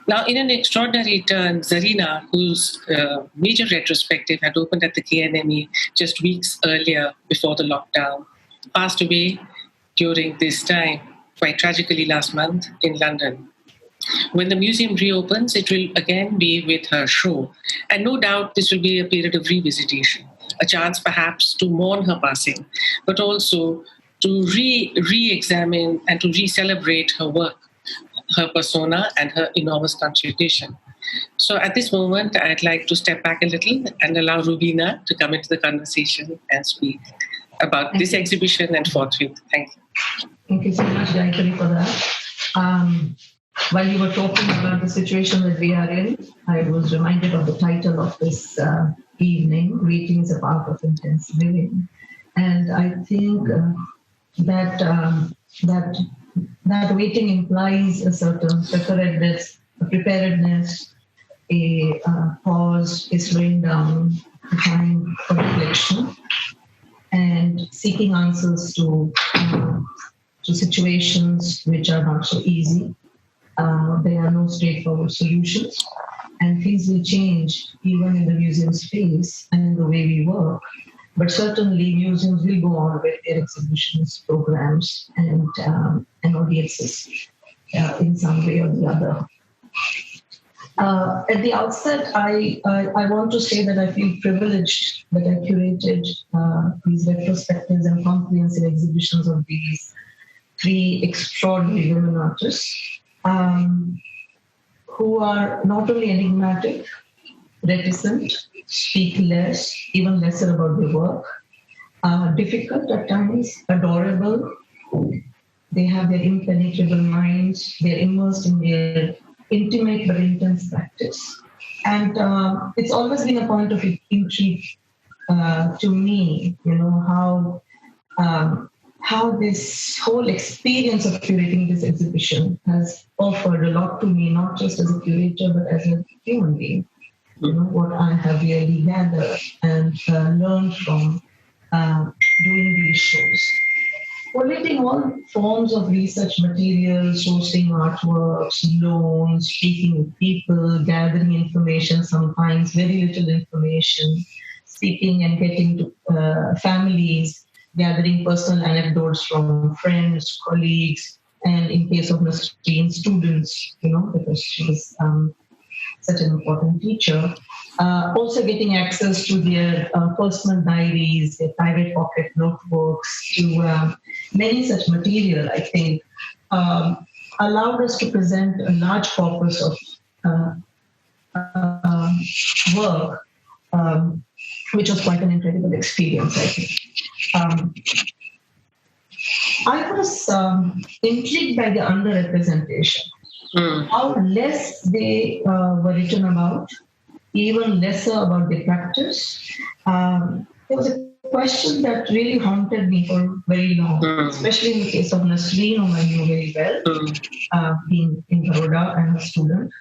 Now, in an extraordinary turn, Zarina, whose major retrospective had opened at the KNMA just weeks earlier before the lockdown, passed away during this time, quite tragically last month in London. When the museum reopens, it will again be with her show. And no doubt this will be a period of revisitation, a chance perhaps to mourn her passing, but also to re-examine and to re-celebrate her work, her persona, and her enormous contribution. So at this moment, I'd like to step back a little and allow Roobina to come into the conversation and speak about this exhibition and forthwith. Thank you. Thank you so much, Gayatri, for that. While you were talking about the situation that we are in, I was reminded of the title of this evening, Waiting is a Part of Intense Living. And I think that waiting implies a certain preparedness, a pause, a slowing down, a time for reflection, and seeking answers to situations which are not so easy. There are no straightforward solutions, and things will change even in the museum space and in the way we work. But certainly museums will go on with their exhibitions, programs, and audiences in some way or the other. At the outset, I want to say that I feel privileged that I curated these retrospectives and comprehensive exhibitions of these three extraordinary women artists who are not only enigmatic, reticent, speak less, even lesser about their work, difficult at times, adorable. They have their impenetrable minds. They're immersed in their intimate but intense practice. And it's always been a point of intrigue to me, how this whole experience of curating this exhibition has offered a lot to me, not just as a curator, but as a human being. What I have really gathered and learned from doing these shows. Collating all forms of research materials, sourcing artworks, loans, speaking with people, gathering information, sometimes very little information, speaking and getting to families, gathering personal anecdotes from friends, colleagues, and in case of Nasreen, students, because she was such an important teacher. Also getting access to their personal diaries, their private pocket notebooks, to many such material, I think, allowed us to present a large corpus of work, which was quite an incredible experience, I think. I was intrigued by the underrepresentation. How less they were written about, even lesser about the practice. There was a question that really haunted me for very long, especially in the case of Nasreen, whom I knew very well, being in Baroda and a student.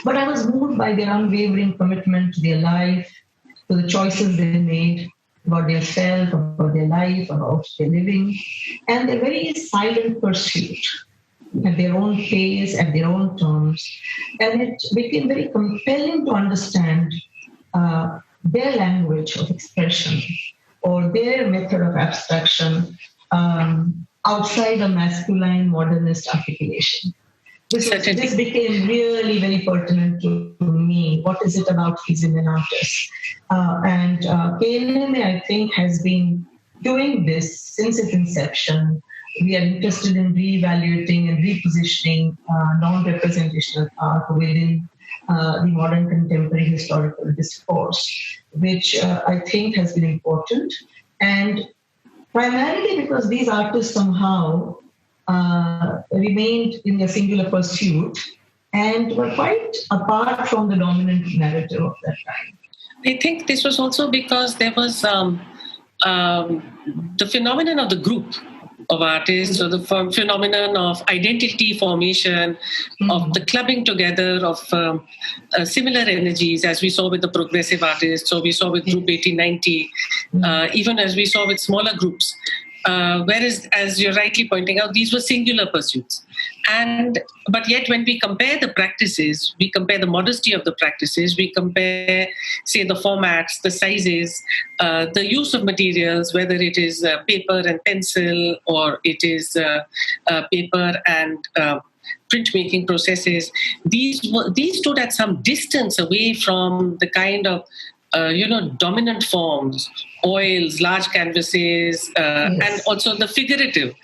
But I was moved by their unwavering commitment to their life, to the choices they made about their self, about their life, about their living, and their very silent pursuit at their own pace, at their own terms. And it became very compelling to understand their language of expression or their method of abstraction outside a masculine modernist articulation. This became really very pertinent to me. What is it about these women artists? And KNMA, I think, has been doing this since its inception. We are interested in reevaluating and repositioning non-representational art within the modern contemporary historical discourse, which I think has been important. And primarily because these artists somehow remained in their singular pursuit and were quite apart from the dominant narrative of that time. I think this was also because there was the phenomenon of the group of artists, or the phenomenon of identity formation, of the clubbing together of similar energies, as we saw with the progressive artists, so we saw with Group 1890, even as we saw with smaller groups. Whereas, as you're rightly pointing out, these were singular pursuits. But yet, when we compare the practices, we compare the modesty of the practices, we compare, say, the formats, the sizes, the use of materials, whether it is paper and pencil or it is paper and printmaking processes. These stood at some distance away from the kind of dominant forms, oils, large canvases, and also the figurative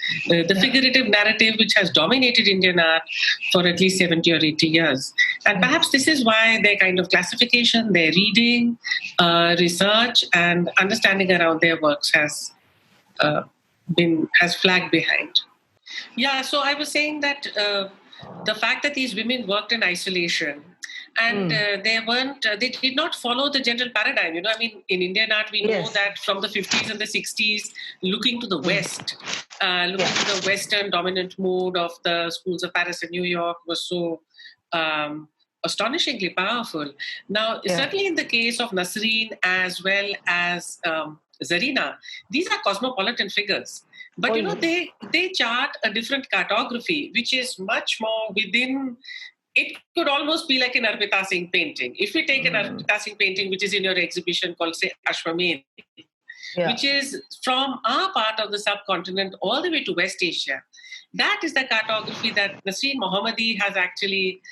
narrative which has dominated Indian art for at least 70 or 80 years. And perhaps this is why their kind of classification, their reading, research, and understanding around their works has flagged behind. Yeah, so I was saying that the fact that these women worked in isolation and they did not follow the general paradigm. I mean, in Indian art, we know that from the 50s and the 60s, looking to the West, looking to the Western dominant mode of the schools of Paris and New York was so astonishingly powerful. Now, certainly in the case of Nasreen as well as Zarina, these are cosmopolitan figures. But, they chart a different cartography, which is much more within. It could almost be like an Arpita Singh painting. If we take an Arpita Singh painting, which is in your exhibition called, say, Ashwamen, which is from our part of the subcontinent all the way to West Asia, that is the cartography that Nasreen Mohamedi has actually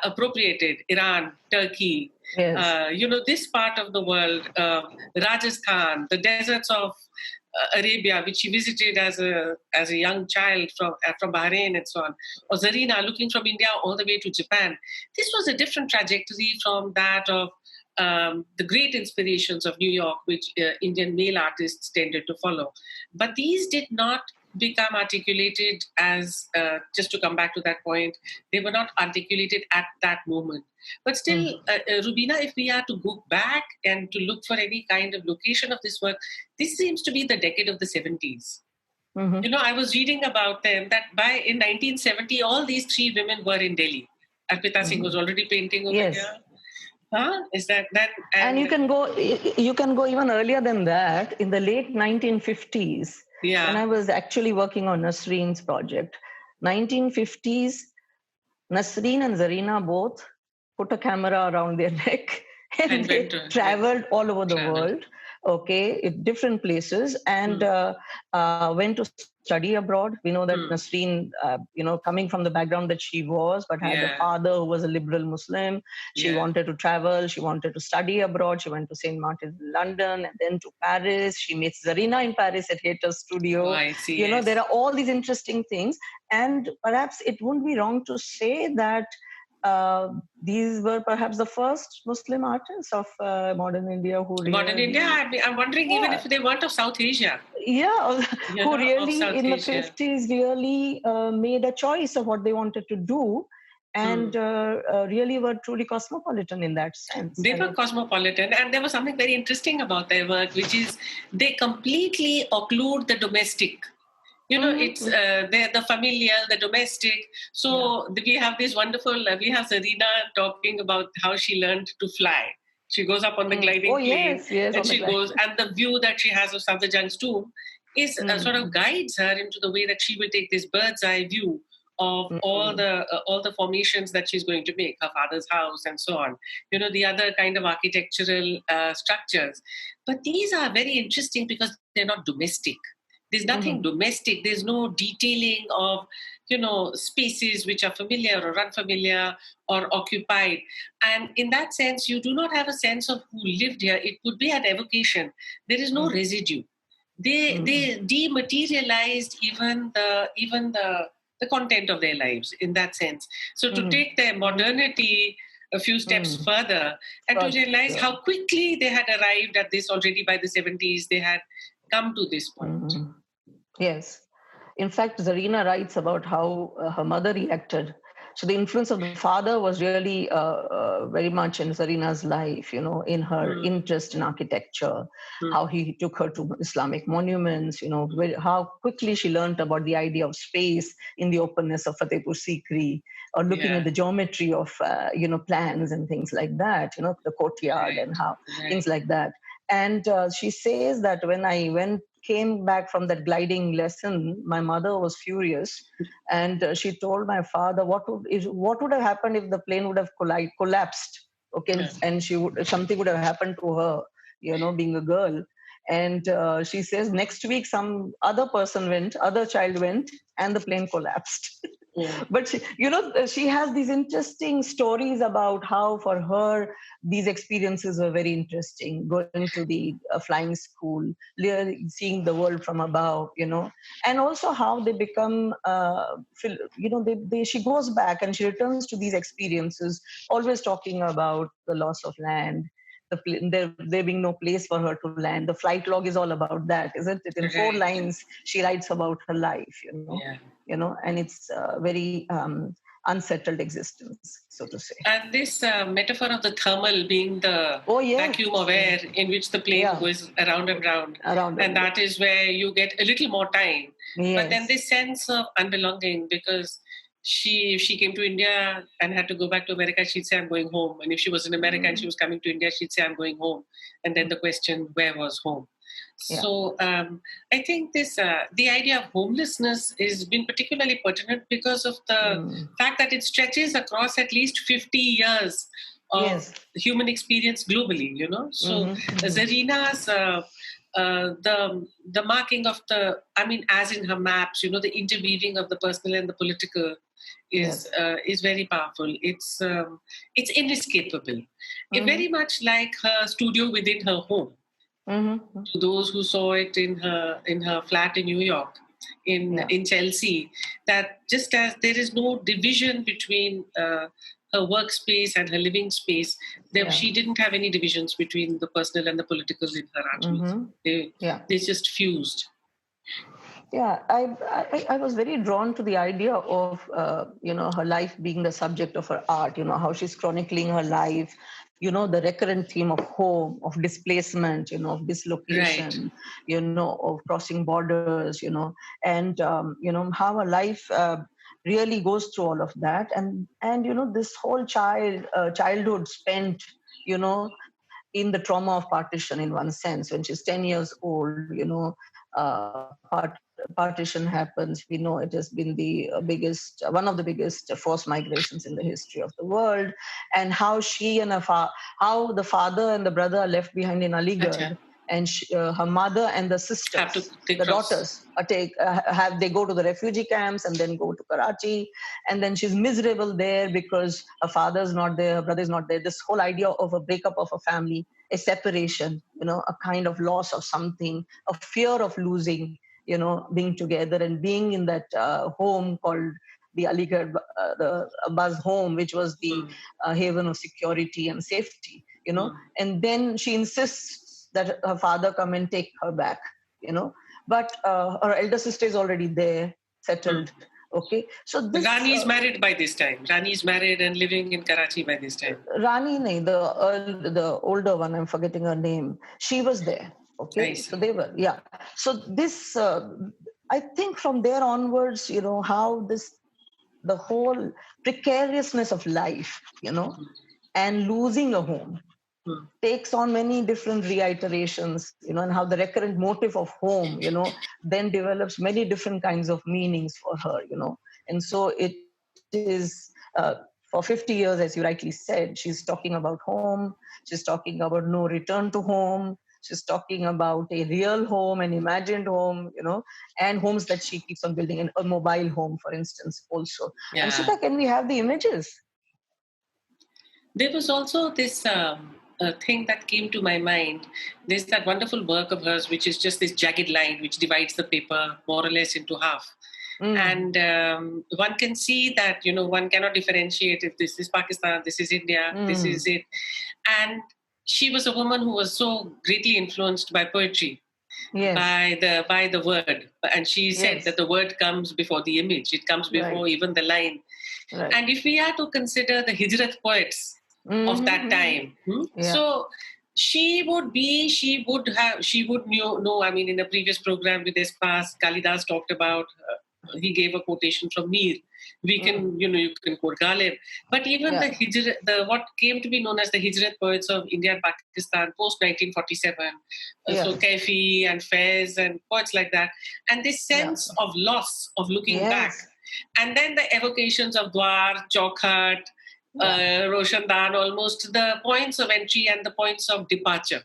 appropriated. Iran, Turkey, this part of the world, Rajasthan, the deserts of Arabia, which she visited as a young child from Bahrain and so on, or Zarina looking from India all the way to Japan. This was a different trajectory from that of the great inspirations of New York, which Indian male artists tended to follow. But these did not become articulated as, just to come back to that point, they were not articulated at that moment. But still, Roobina, if we are to go back and to look for any kind of location of this work, this seems to be the decade of the 70s. I was reading about them that in 1970, all these three women were in Delhi. Arpita Singh was already painting over here. Is that? And you can go even earlier than that, in the late 1950s. When I was actually working on Nasreen's project, 1950s, Nasreen and Zarina both put a camera around their neck and they traveled all over the world, in different places, and went to study abroad. We know that Nasreen, coming from the background that she was, but had a father who was a liberal Muslim. She wanted to travel. She wanted to study abroad. She went to St. Martin's in London and then to Paris. She meets Zarina in Paris at Hayter's studio. There are all these interesting things. And perhaps it wouldn't be wrong to say that these were perhaps the first Muslim artists of modern India who really... Modern India? I'm wondering even if they weren't of South Asia. Who really in the 50s really made a choice of what they wanted to do and really were truly cosmopolitan in that sense. They were cosmopolitan, and there was something very interesting about their work, which is they completely occlude the domestic. It's the familial, the domestic. So we have this wonderful, we have Zarina talking about how she learned to fly. She goes up on the gliding plane and she goes, and the view that she has of Safdarjung's tomb is sort of guides her into the way that she will take this bird's eye view of all the formations that she's going to make, her father's house and so on. The other kind of architectural structures. But these are very interesting because they're not domestic. There's nothing domestic. There's no detailing of, spaces which are familiar or unfamiliar or occupied. And in that sense, you do not have a sense of who lived here. It would be an evocation. There is no residue. They dematerialized even the content of their lives in that sense. So to take their modernity a few steps further and to realize how quickly they had arrived at this already by the 70s, they had come to this point. Yes. In fact, Zarina writes about how her mother reacted. So the influence of the father was really very much in Zarina's life, in her interest in architecture, how he took her to Islamic monuments, how quickly she learned about the idea of space in the openness of Fatehpur Sikri, or looking at the geometry of, plans and things like that, the courtyard and how things like that. And she says that when I went came back from that gliding lesson, my mother was furious, and she told my father what would have happened if the plane would have collapsed. Okay, and something would have happened to her, being a girl. And she says next week some other child went, and the plane collapsed. Yeah. But she has these interesting stories about how for her these experiences were very interesting, going to the flying school, seeing the world from above, and also how they become, she goes back and she returns to these experiences, always talking about the loss of land, there being no place for her to land. The flight log is all about that, isn't it? In 4 lines, she writes about her life, and it's a very unsettled existence, so to say. And this metaphor of the thermal being the vacuum of air in which the plane goes around and round. And that is where you get a little more time. Yes. But then this sense of unbelonging, because if she came to India and had to go back to America, she'd say, I'm going home. And if she was in America and she was coming to India, she'd say, I'm going home. And then the question, where was home? Yeah. So I think the idea of homelessness has been particularly pertinent because of the fact that it stretches across at least 50 years of human experience globally, So Zarina's, the marking of as in her maps, the interweaving of the personal and the political is very powerful. It's inescapable. It's very much like her studio within her home. Mm-hmm. To those who saw it in her flat in New York, in Chelsea, that just as there is no division between her workspace and her living space, she didn't have any divisions between the personal and the political in her art. Mm-hmm. They just fused. Yeah, I was very drawn to the idea of her life being the subject of her art. How she's chronicling her life. The recurrent theme of home, of displacement, of dislocation, of crossing borders, and how her life really goes through all of that, and this whole childhood spent, in the trauma of partition, in one sense. When she's 10 years old, partition happens. We know it has been one of the biggest forced migrations in the history of the world, and how she and how the father and the brother are left behind in Aligarh, and her mother and the sisters, the daughters, they go to the refugee camps and then go to Karachi, and then she's miserable there because her father's not there, her brother's not there. This whole idea of a breakup of a family, a separation, a kind of loss of something, a fear of losing, being together and being in that home called the Aligarh, the Abbas home, which was the haven of security and safety, and then she insists that her father come and take her back, but her elder sister is already there, settled. Okay, so Rani is married by this time. Rani is married and living in Karachi by this time. Rani, the older one, I'm forgetting her name. She was there. Okay, so they were, So this, I think from there onwards, how the whole precariousness of life, and losing a home takes on many different reiterations, and how the recurrent motive of home, then develops many different kinds of meanings for her, and so it is for 50 years, as you rightly said, she's talking about home, she's talking about no return to home, she's talking about a real home, an imagined home, and homes that she keeps on building, and a mobile home, for instance, also. Yeah. And Sita, can we have the images? There was also this thing that came to my mind. There's that wonderful work of hers, which is just this jagged line which divides the paper more or less into half. And one can see that, one cannot differentiate if this is Pakistan, this is India, this is it. And she was a woman who was so greatly influenced by poetry, by the word. And she said that the word comes before the image. It comes before even the line. Right. And if we are to consider the Hijrat poets of that time, so she would know, in a previous program with this past, Kalidas talked about he gave a quotation from Mir. We can, you can quote Ghalib. But even what came to be known as the Hijrat poets of India and Pakistan post-1947, so Kaifi and Faiz and poets like that, and this sense of loss, of looking back, and then the evocations of Dwar, Chaukhat, Roshandan, almost the points of entry and the points of departure,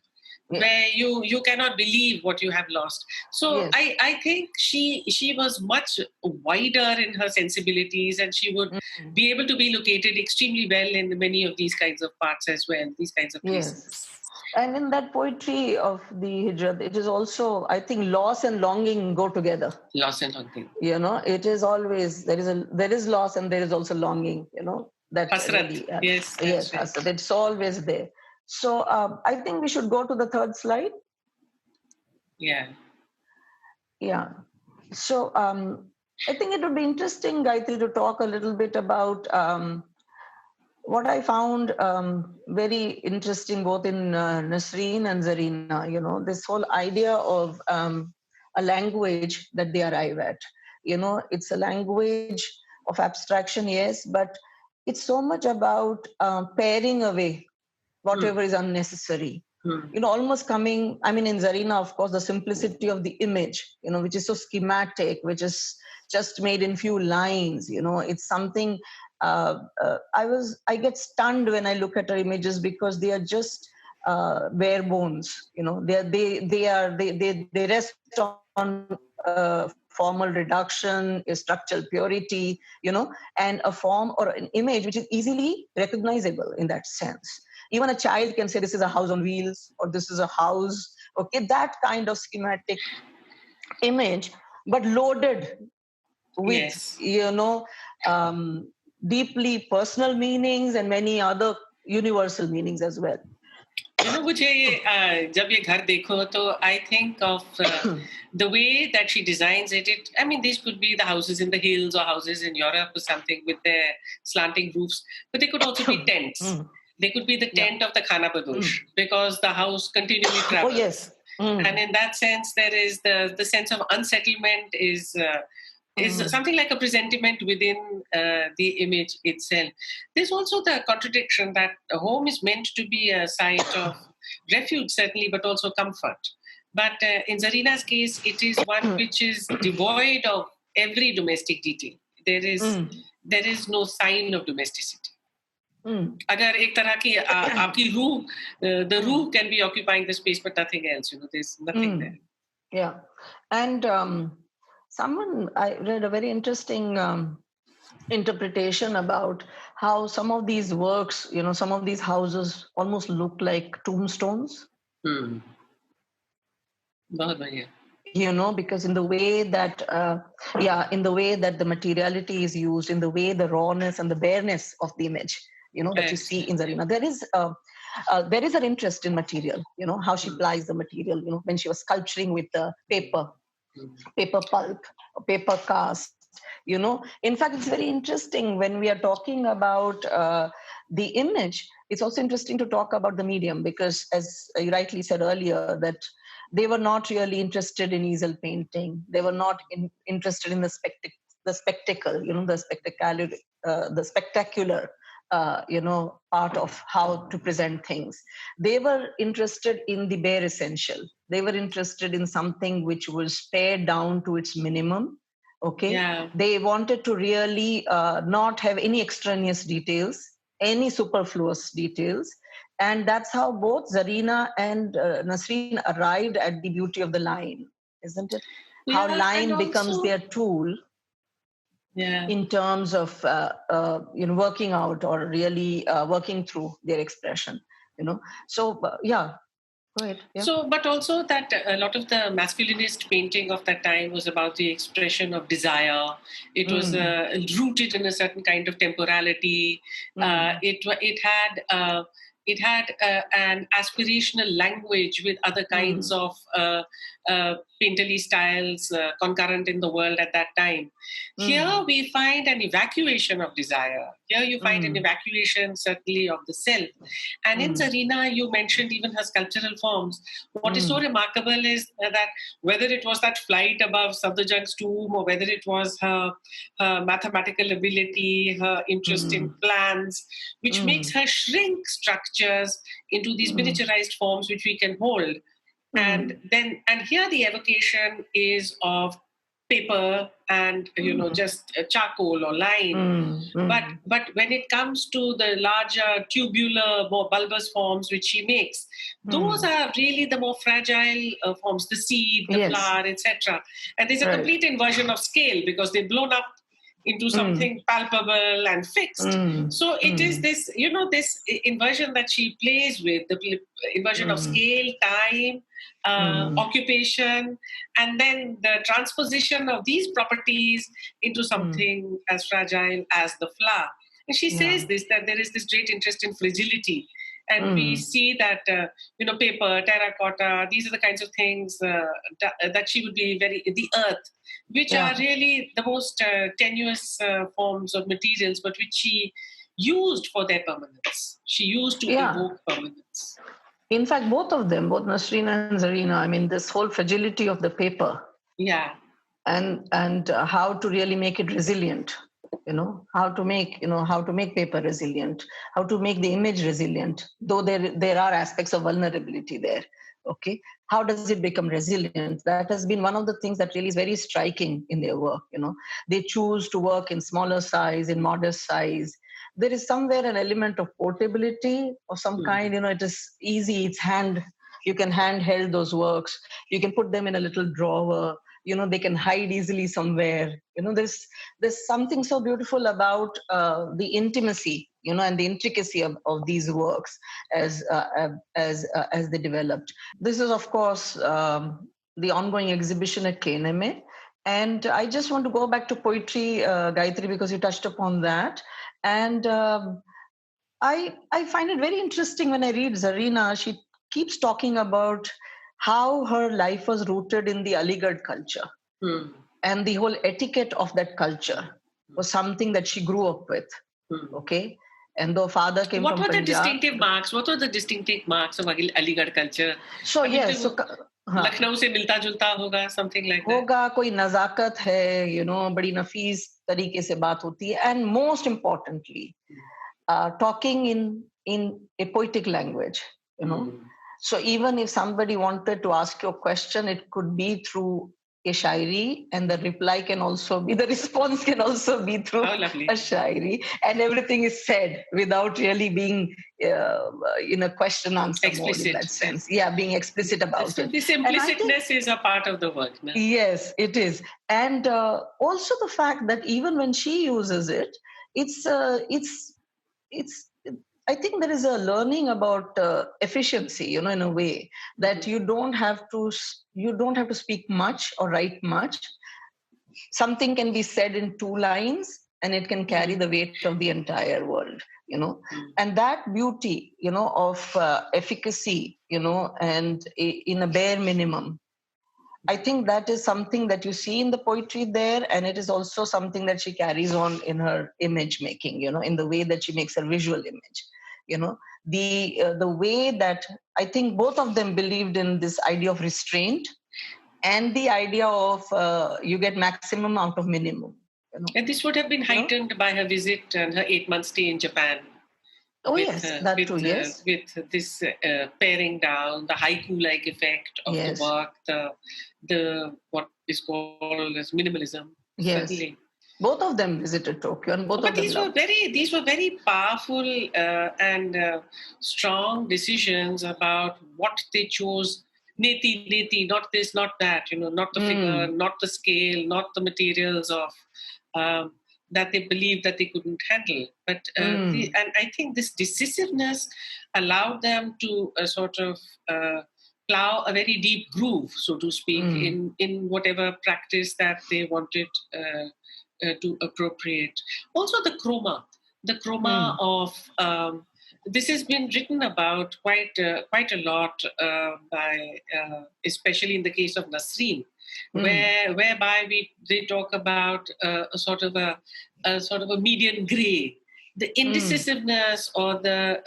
where you cannot believe what you have lost. So I think she was much wider in her sensibilities, and she would be able to be located extremely well in many of these kinds of parts as well, these kinds of places. And in that poetry of the Hijrat, it is also, I think, loss and longing go together. Loss and longing. It is always, there is loss and there is also longing, That Hasrat. Really, yes, Hasrat. It's always there. So I think we should go to the third slide. Yeah. So I think it would be interesting, Gayatri, to talk a little bit about what I found very interesting both in Nasreen and Zarina, this whole idea of a language that they arrive at. It's a language of abstraction, yes, but it's so much about paring away whatever is unnecessary. Almost coming, in Zarina, of course, the simplicity of the image, which is so schematic, which is just made in few lines, it's something, I get stunned when I look at her images because they are just bare bones, they rest on formal reduction, a structural purity, and a form or an image which is easily recognizable in that sense. Even a child can say this is a house on wheels or this is a house, that kind of schematic image, but loaded with, deeply personal meanings and many other universal meanings as well. जब ये घर देखो तो I think of the way that she designs it. These could be the houses in the hills or houses in Europe or something with their slanting roofs, but they could also be tents. They could be the tent of the Khana Badosh because the house continually travels. Oh, yes. And in that sense, there is the sense of unsettlement is something like a presentiment within the image itself. There's also the contradiction that a home is meant to be a site of refuge, certainly, but also comfort. But in Zarina's case, it is one which is devoid of every domestic detail. There is no sign of domesticity. अगर एक तरह की आपकी रूह, the रूह can be occupying the space, but nothing else. There's nothing there. Yeah, and I read a very interesting interpretation about how some of these works, some of these houses almost look like tombstones. बहुत बढ़िया. Because in the way that, the materiality is used, in the way the rawness and the bareness of the image, that you see in Zarina, there is an interest in material, how she applies the material, when she was sculpturing with the paper pulp, paper cast, In fact, it's very interesting when we are talking about the image, it's also interesting to talk about the medium because as you rightly said earlier, that they were not really interested in easel painting. They were not interested in the spectacle, the spectacular, part of how to present things. They were interested in the bare essential. They were interested in something which was pared down to its minimum. Okay. Yeah. They wanted to really not have any extraneous details, any superfluous details. And that's how both Zarina and Nasreen arrived at the beauty of the line, isn't it? Yeah, how line becomes their tool. Yeah. In terms of working out or really working through their expression, So go ahead. Yeah. So, but also that a lot of the masculinist painting of that time was about the expression of desire. It was rooted in a certain kind of temporality. It had an aspirational language with other kinds of painterly styles concurrent in the world at that time. Here we find an evacuation of desire. Here you find an evacuation, certainly, of the self. And in Zarina, you mentioned even her sculptural forms. What is so remarkable is that whether it was that flight above Safdarjung's tomb, or whether it was her mathematical ability, her interest in plans, which makes her shrink structures into these miniaturized forms which we can hold. And here the evocation is of paper and just charcoal or line. But when it comes to the larger tubular, more bulbous forms which she makes, those are really the more fragile forms, the seed, the flower, etc. And there's a complete inversion of scale because they've blown up into something palpable and fixed. So it is this, this inversion that she plays with, the inversion of scale, time, occupation, and then the transposition of these properties into something as fragile as the flower. And she says that there is this great interest in fragility. And we see that, paper, terracotta, these are the kinds of things that she would be the earth, which are really the most tenuous forms of materials, but which she used for their permanence. She used to evoke permanence. In fact, both of them, both Nasreen and Zarina, I mean, this whole fragility of the paper. Yeah. And how to really make it resilient. How to make paper resilient, how to make the image resilient, though there are aspects of vulnerability there. Okay. How does it become resilient? That has been one of the things that really is very striking in their work. They choose to work in smaller size, in modest size. There is somewhere an element of portability of some kind. It is easy. You can handheld those works. You can put them in a little drawer. They can hide easily somewhere. There's something so beautiful about the intimacy, and the intricacy of these works as they developed. This is, of course, the ongoing exhibition at KNMA. And I just want to go back to poetry, Gayatri, because you touched upon that. And I find it very interesting when I read Zarina. She keeps talking about how her life was rooted in the Aligarh culture. And the whole etiquette of that culture was something that she grew up with. Okay. And though father came from Punjab. What were the distinctive marks of Aligarh culture? So, yes. So, Lucknow se milta julta hoga, something like that. Hoga, koi nazakat hai, badi nafees tarike se baat hoti hai. And most importantly, talking in a poetic language, So even if somebody wanted to ask you a question, it could be through a shairi, and the response can also be through a shairi, and everything is said without really being in a question answer mode in that sense. Yeah, being explicit about it. The simplicitness is a part of the work. No? Yes, it is. And also the fact that even when she uses it, I think there is a learning about efficiency, in a way that you don't have to speak much or write much. Something can be said in 2 lines and it can carry the weight of the entire world, and that beauty, of efficacy, and in a bare minimum. I think that is something that you see in the poetry there, and it is also something that she carries on in her image making, in the way that she makes her visual image. The way that I think both of them believed in this idea of restraint and the idea of you get maximum out of minimum. And this would have been heightened by her visit and her 8-month stay in Japan. With this paring down, the haiku-like effect of the work, the what is called as minimalism. Yes, certainly. Both of them visited Tokyo, and these were very powerful and strong decisions about what they chose. Neti, not this, not that. Not the figure, not the scale, not the materials of. That they believed that they couldn't handle. But and I think this decisiveness allowed them to sort of plow a very deep groove, so to speak, in whatever practice that they wanted to appropriate. Also the chroma of this has been written about quite a lot by, especially in the case of Nasreen, whereby they talk about a sort of a median grey, the indecisiveness or the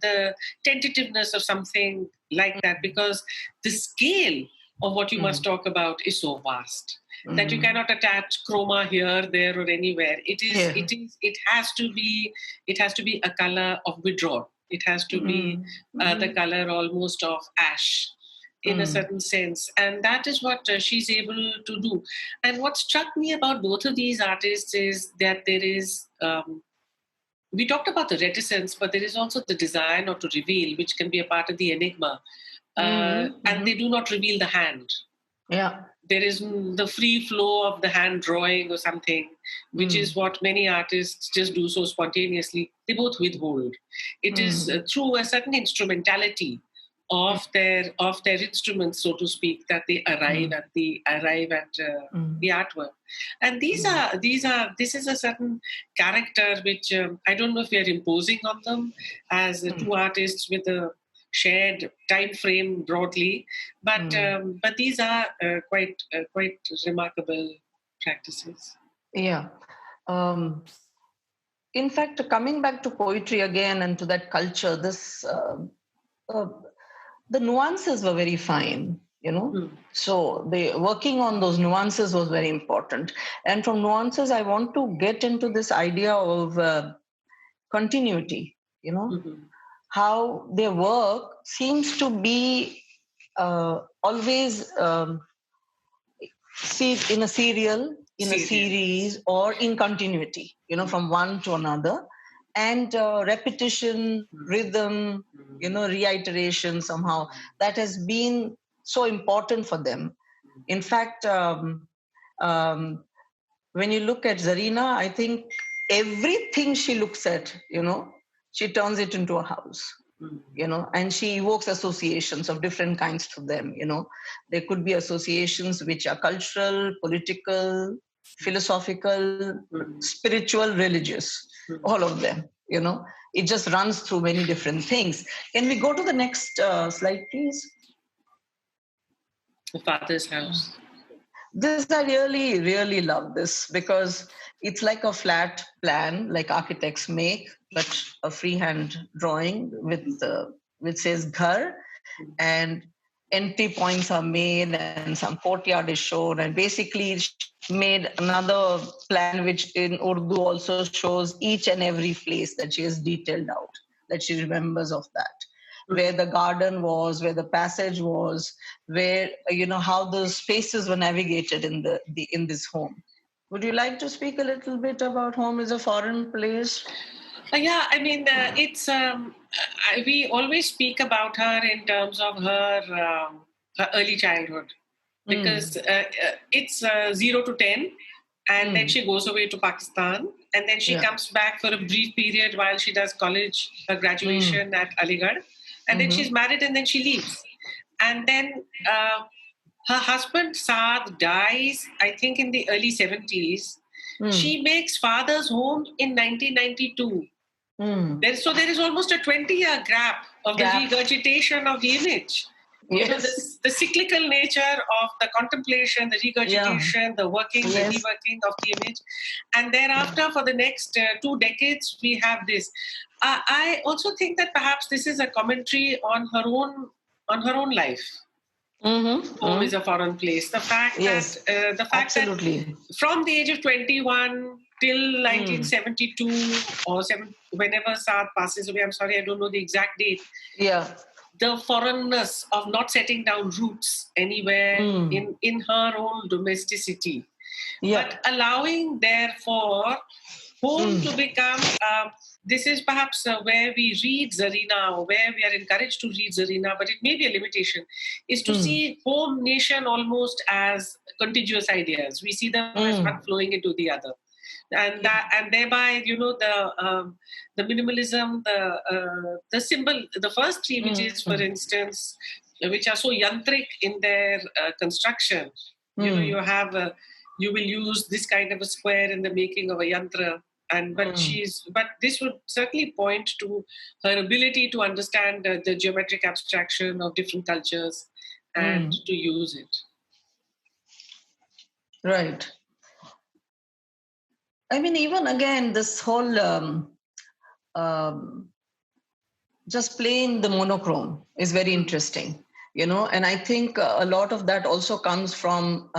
the tentativeness of something like that, because the scale of what you must talk about is so vast that you cannot attach chroma here, there, or anywhere. It has to be a color of withdrawal. It has to be the color almost of ash, in a certain sense. And that is what she's able to do. And what struck me about both of these artists is that there is, we talked about the reticence, but there is also the desire not to reveal, which can be a part of the enigma. And they do not reveal the hand. Yeah. There is the free flow of the hand drawing or something, which is what many artists just do so spontaneously. They both withhold. It is through a certain instrumentality of their instruments, so to speak, that they arrive at the artwork. And this is a certain character which I don't know if we are imposing on them as two artists with a shared time frame broadly, but these are quite remarkable practices. Yeah. In fact, coming back to poetry again and to that culture, this the nuances were very fine, So the working on those nuances was very important. And from nuances, I want to get into this idea of continuity, how their work seems to be always in a serial, in a series, or in continuity, from one to another. And repetition, rhythm, reiteration somehow, that has been so important for them. In fact, when you look at Zarina, I think everything she looks at, she turns it into a house, and she evokes associations of different kinds to them, There could be associations which are cultural, political, philosophical, spiritual, religious, all of them, It just runs through many different things. Can we go to the next slide, please? The Father's House. This, I really, really love this because it's like a flat plan, like architects make, but a freehand drawing which says Ghar, and entry points are made and some courtyard is shown, and basically made another plan which in Urdu also shows each and every place that she has detailed out, that she remembers of that. Where the garden was, where the passage was, where, how the spaces were navigated in this home. Would you like to speak a little bit about Home is a Foreign Place? Yeah, I mean, it's we always speak about her in terms of her early childhood, because it's 0 to 10, and then she goes away to Pakistan, and then she comes back for a brief period while she does college, her graduation at Aligarh, and then she's married, and then she leaves. And then her husband, Saad, dies, I think, in the early 70s. She makes Father's Home in 1992. So there is almost a 20-year gap of the regurgitation of the image. Yes. The cyclical nature of the contemplation, the regurgitation, the working, the reworking of the image. And thereafter, for the next 2 decades, we have this. I also think that perhaps this is a commentary on her own life. Home is a foreign place. The fact that from the age of 21 till 1972 or whenever Saad passes away, I'm sorry, I don't know the exact date. Yeah. The foreignness of not setting down roots anywhere in her own domesticity, but allowing, therefore, home to become. This is perhaps where we read Zarina, or where we are encouraged to read Zarina, but it may be a limitation, is to see home, nation almost as contiguous ideas. We see them as one flowing into the other. And thereby, the minimalism, the symbol, the first three images, for instance, which are so yantrik in their construction. You will use this kind of a square in the making of a yantra, But this would certainly point to her ability to understand the geometric abstraction of different cultures and to use it. Right. I mean, even again, this whole just plain the monochrome is very interesting, and I think a lot of that also comes from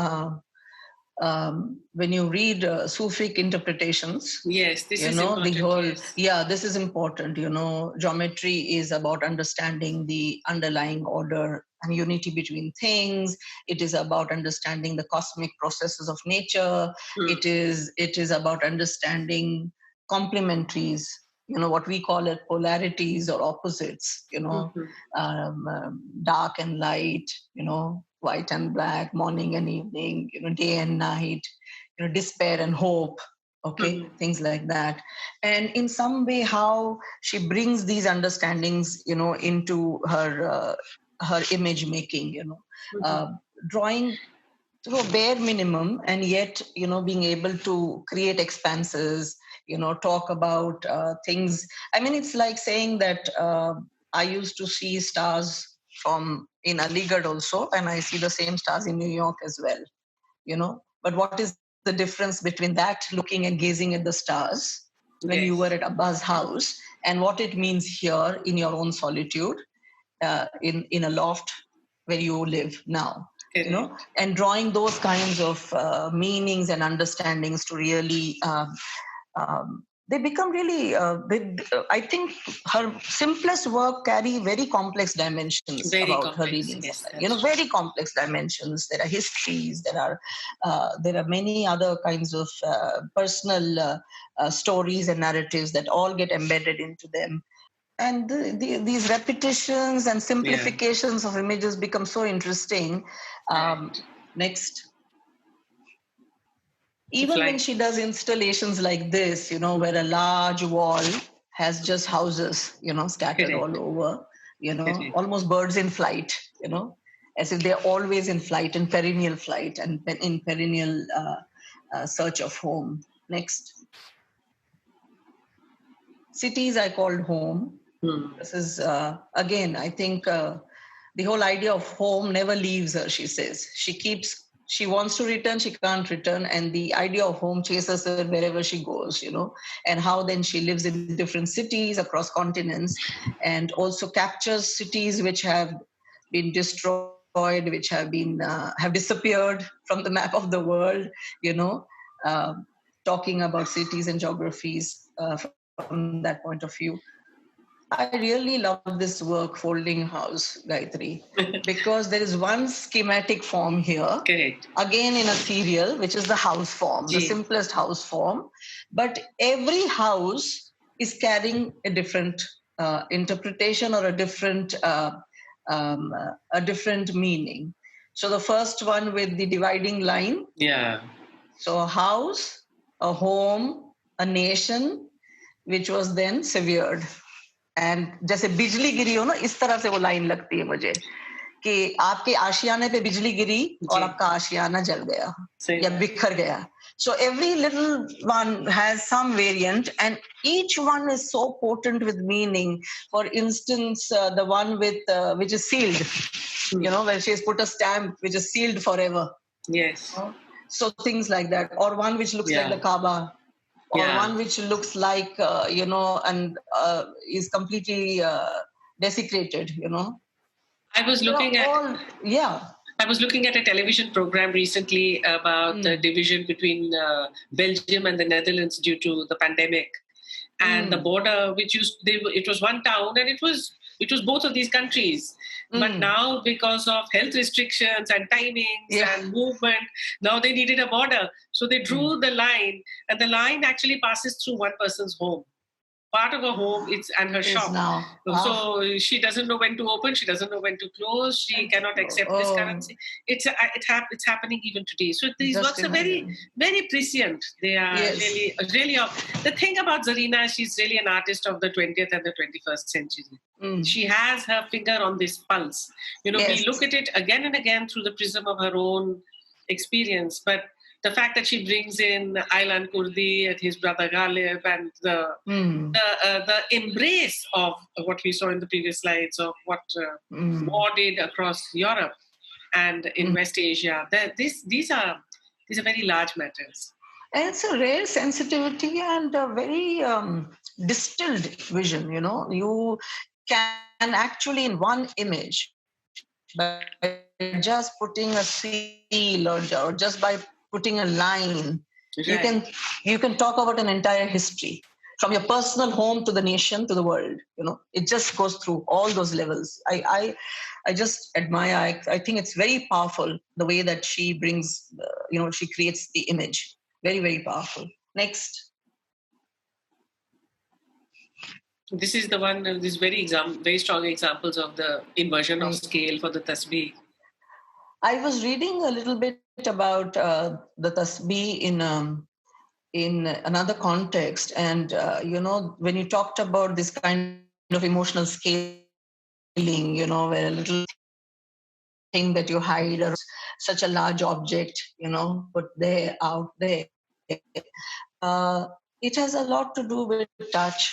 when you read Sufic interpretations. Yes, this is important. This is important. Geometry is about understanding the underlying order and unity between things. It is about understanding the cosmic processes of nature. It is about understanding complementaries, what we call it polarities or opposites, dark and light, white and black, morning and evening, day and night, despair and hope, things like that. And in some way, how she brings these understandings, into her image making, drawing to a bare minimum, and yet, being able to create expanses, talk about things. I mean, it's like saying that I used to see stars in Aligarh also, and I see the same stars in New York as well, but what is the difference between that looking and gazing at the stars when you were at Abba's house, and what it means here in your own solitude, in a loft where you live now, and drawing those kinds of meanings and understandings to really they become really I think her simplest work carry very complex dimensions her readings. Yes, very complex dimensions. There are histories, there are many other kinds of personal stories and narratives that all get embedded into them. And these repetitions and simplifications of images become so interesting. Next. Even when she does installations like this, where a large wall has just houses, scattered all over, almost birds in flight, as if they're always in flight, in perennial flight, and in perennial search of home. Next. Cities I called home. This is, again, I think the whole idea of home never leaves her, she says. She wants to return, she can't return, and the idea of home chases her wherever she goes, and how then she lives in different cities across continents, and also captures cities which have been destroyed, which have been have disappeared from the map of the world, talking about cities and geographies from that point of view. I really love this work, Folding House, Gayatri, because there is one schematic form here, again in a serial, which is the house form, the simplest house form. But every house is carrying a different interpretation or a different meaning. So the first one with the dividing line. So a house, a home, a nation, which was then severed. And जैसे बिजली गिरी हो ना, इस तरह से वो line लगती है मुझे कि आपके आशियाने पे बिजली गिरी और आपका आशियाना जल गया या बिखर गया. So every little one has some variant, and each one is so potent with meaning. For instance, the one with which is sealed, where she has put a stamp which is sealed forever. Yes. So things like that, or one which looks like the Kaaba. Or one which looks like, and is completely desecrated, I was looking I was looking at a television program recently about the division between Belgium and the Netherlands due to the pandemic. And the border, it was one town, and it was both of these countries. But now, because of health restrictions and timings and movement, now they needed a border. So they drew the line, and the line actually passes through one person's home. Part of her home and her shop. So she doesn't know when to open. She doesn't know when to close. She cannot accept this currency. It's happening even today. So these works are very, very prescient. They are really. The thing about Zarina, she's really an artist of the 20th and the 21st century. She has her finger on this pulse. We look at it again and again through the prism of her own experience, but the fact that she brings in Aylan Kurdi and his brother Ghalib, and the embrace of what we saw in the previous slides of what war did across Europe and in West Asia. These are very large matters. And it's a rare sensitivity and a very distilled vision. You can actually in one image, by just putting a seal or just by putting a line, right, you can talk about an entire history from your personal home to the nation to the world. It just goes through all those levels. I just admire. I think it's very powerful the way that she brings. She creates the image. Very, very powerful. Next. This is the one. These very strong examples of the inversion of scale for the tasbih. I was reading a little bit about the tasbih in another context, and when you talked about this kind of emotional scaling, where a little thing that you hide or such a large object, put there, out there. It has a lot to do with touch.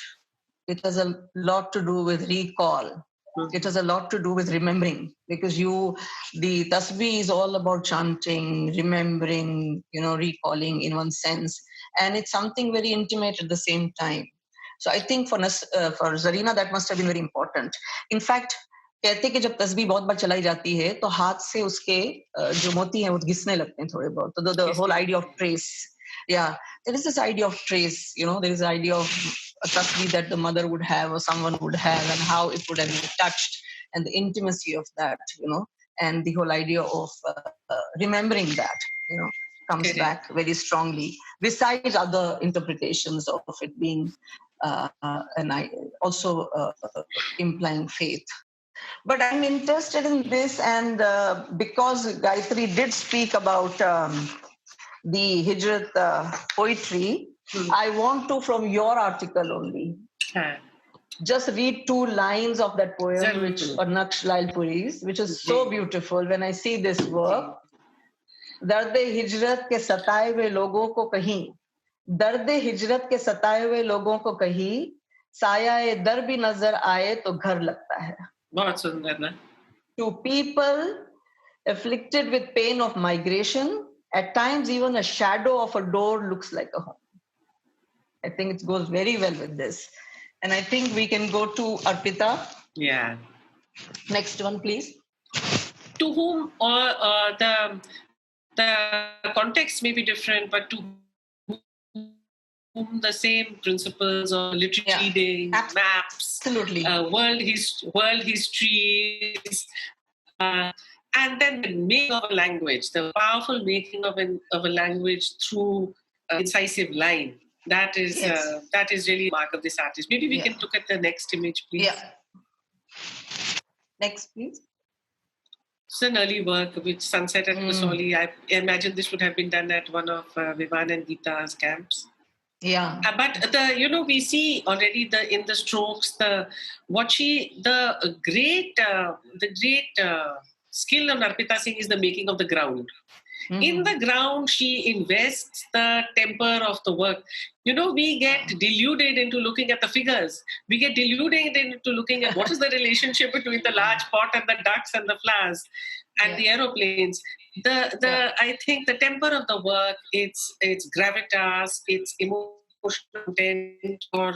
It has a lot to do with recall. It has a lot to do with remembering, because the tasbih is all about chanting, remembering, recalling in one sense. And it's something very intimate at the same time. So I think for Zarina, that must have been very important. In fact, कहते हैं कि जब तस्बीह बहुत बार चलाई जाती है तो हाथ से उसके जो मोती हैं वो घिसने लगते हैं थोड़े बहुत. So the whole idea of trace. Yeah, there is this idea of trace, there is the idea of a tasbih that the mother would have or someone would have, and how it would have been touched, and the intimacy of that, and the whole idea of remembering that, comes back very strongly, besides other interpretations of it being also implying faith. But I'm interested in this, and because Gayatri did speak about the Hijrat poetry, I want to, from your article only, just read 2 lines of that poem, which Naqsh Lailpuri's, which is so beautiful. When I see this work, दर्द हिजरत के सताए हुए लोगों को कहीं, दर्द हिजरत के सताए हुए लोगों को कहीं, साया दर भी नजर आए तो घर लगता है. बहुत सुंदर ना. To people afflicted with pain of migration, at times even a shadow of a door looks like a home. I think it goes very well with this. And I think we can go to Arpita. Yeah. Next one, please. To whom the context may be different, but to whom the same principles of literary reading, maps, absolutely, world histories, and then the making of a language, the powerful making of a language through incisive line. That is really a mark of this artist. Maybe we can look at the next image, please. Yeah. Next, please. It's an early work, which Sunset at Kasoli. I imagine this would have been done at one of Vivan and Geeta's camps. Yeah. But we see already in the strokes the great skill of Arpita Singh is the making of the ground. In the ground, she invests the temper of the work. We get deluded into looking at the figures. We get deluded into looking at what is the relationship between the large pot and the ducks and the flowers and the aeroplanes. I think the temper of the work, its gravitas, its emotional content, or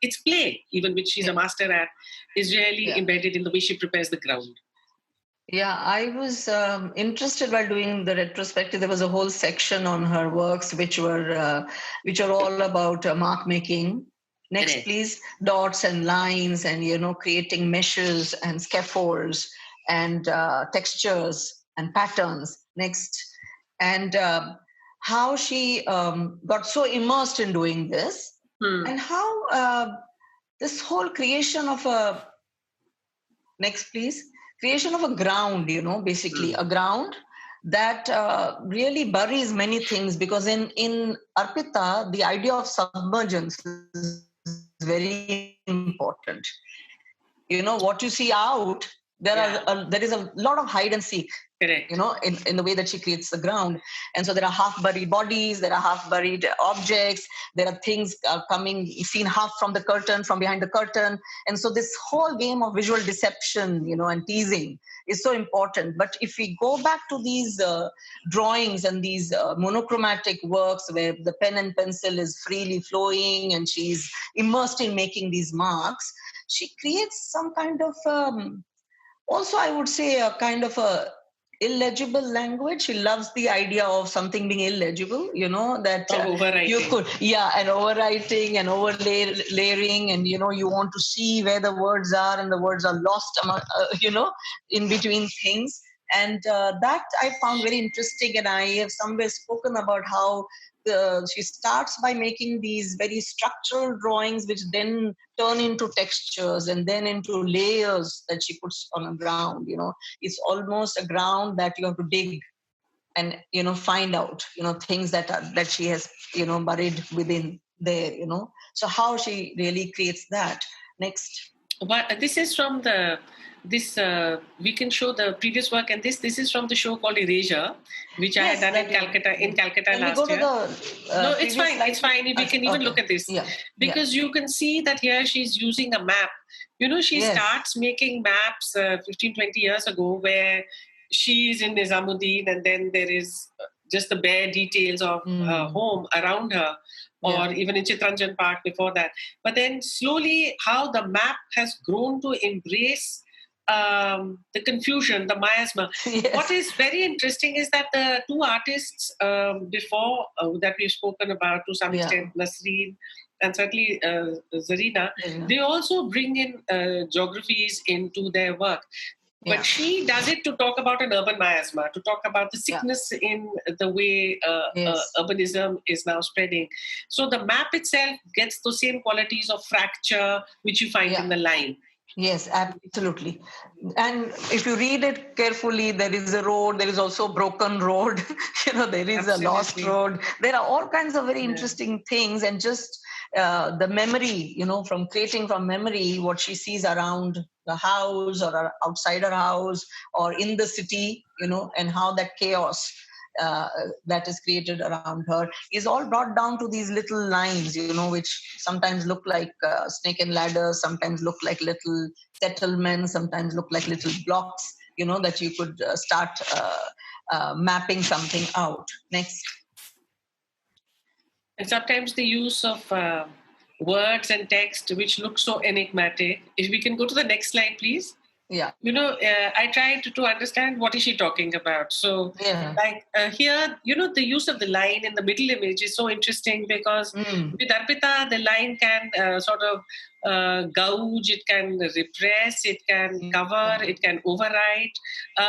its play, even which she's a master at, is really embedded in the way she prepares the ground. Yeah, I was interested while doing the retrospective. There was a whole section on her works, which are all about mark making. Next, please. Dots and lines, and creating meshes and scaffolds and textures and patterns. Next, and how she got so immersed in doing this, and how this whole creation of a next, please. Creation of a ground, basically a ground that really buries many things, because in Arpita, the idea of submergence is very important. What you see out, there is a lot of hide and seek. Correct. In the way that she creates the ground. And so there are half-buried bodies, there are half-buried objects, there are things seen half from the curtain, from behind the curtain. And so this whole game of visual deception, and teasing is so important. But if we go back to these drawings and these monochromatic works where the pen and pencil is freely flowing and she's immersed in making these marks, she creates some kind of, also I would say a kind of a illegible language. She loves the idea of something being illegible, that overwriting. You could, and overwriting and layering, and you want to see where the words are, and the words are lost among, in between things. And that I found very interesting, and I have somewhere spoken about how she starts by making these very structural drawings, which then turn into textures and then into layers that she puts on a ground. It's almost a ground that you have to dig and find out things that she has buried within there. So how she really creates that. Next. But this is from we can show the previous work, and this is from the show called Erasure, which I had done in Calcutta last year. No, it's fine. It's fine. We can even look at this because you can see that here she's using a map. She starts making maps 15, 20 years ago where she's in Nizamuddin, and then there is just the bare details of her home around her. Or even in Chittaranjan Park before that. But then slowly how the map has grown to embrace the confusion, the miasma. Yes. What is very interesting is that the two artists before that we've spoken about to some extent, Nasreen and certainly Zarina, they also bring in geographies into their work. But she does it to talk about an urban miasma, to talk about the sickness in the way urbanism is now spreading. So the map itself gets those same qualities of fracture, which you find in the line. Yes, absolutely. And if you read it carefully, there is a road, there is also a broken road, there is a lost road. There are all kinds of very interesting things, and just the memory, from creating from memory what she sees around the house or outside her house or in the city, and how that chaos that is created around her is all brought down to these little lines, which sometimes look like snake and ladder, sometimes look like little settlements, sometimes look like little blocks, that you could start mapping something out. Next. And sometimes the use of words and text which look so enigmatic. If we can go to the next slide, please. Yeah. I tried to understand what is she talking about. So here, the use of the line in the middle image is so interesting because with Arpita, the line can sort of gouge, it can repress, it can cover, it can overwrite.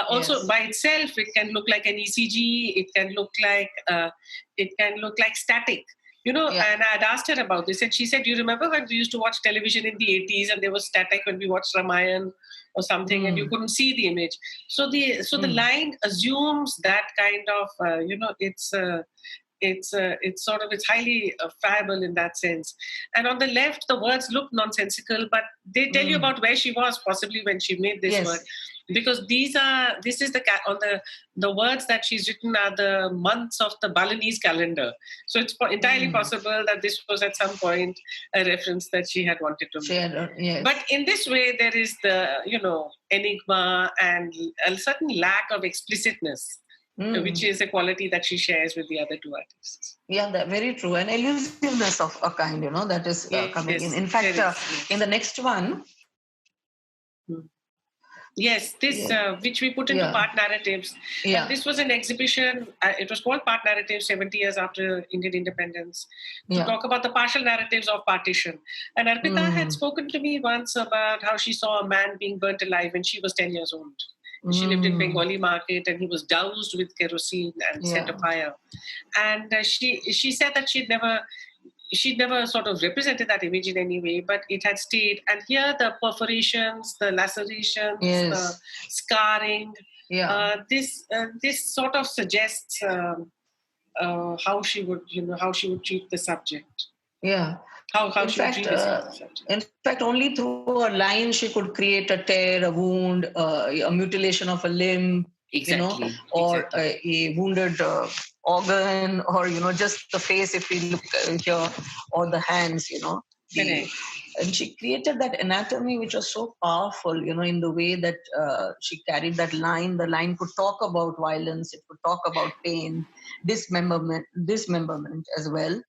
Also by itself, it can look like an ECG, it can look like static. And I had asked her about this, and she said, you remember when we used to watch television in the 80s and there was static when we watched Ramayan or something and you couldn't see the image. So the line assumes that kind of, it's highly fallible in that sense. And on the left, the words look nonsensical, but they tell you about where she was possibly when she made this work. Because this is the words that she's written are the months of the Balinese calendar. So it's entirely possible that this was at some point a reference that she had wanted to make. But in this way, there is the, enigma and a certain lack of explicitness, which is a quality that she shares with the other two artists. Yeah, that's very true. An elusiveness of a kind, that is coming in. In fact, in the next one, yes, this which we put into Part Narratives. And this was an exhibition. It was called Part Narratives 70 years after Indian independence to talk about the partial narratives of partition. And Arpita had spoken to me once about how she saw a man being burnt alive when she was 10 years old. She lived in Bengali market and he was doused with kerosene and set afire. And she said that she'd never sort of represented that image in any way, but it had stayed. And here the perforations, the lacerations, the scarring, this sort of suggests how she would treat the subject. Yeah. How she would revisit the in fact, only through her line she could create a tear, a wound, a mutilation of a limb, or a wounded organ, or just the face if we look here, or the hands, and she created that anatomy which was so powerful, in the way that she carried that line. The line could talk about violence, it could talk about pain, dismemberment as well.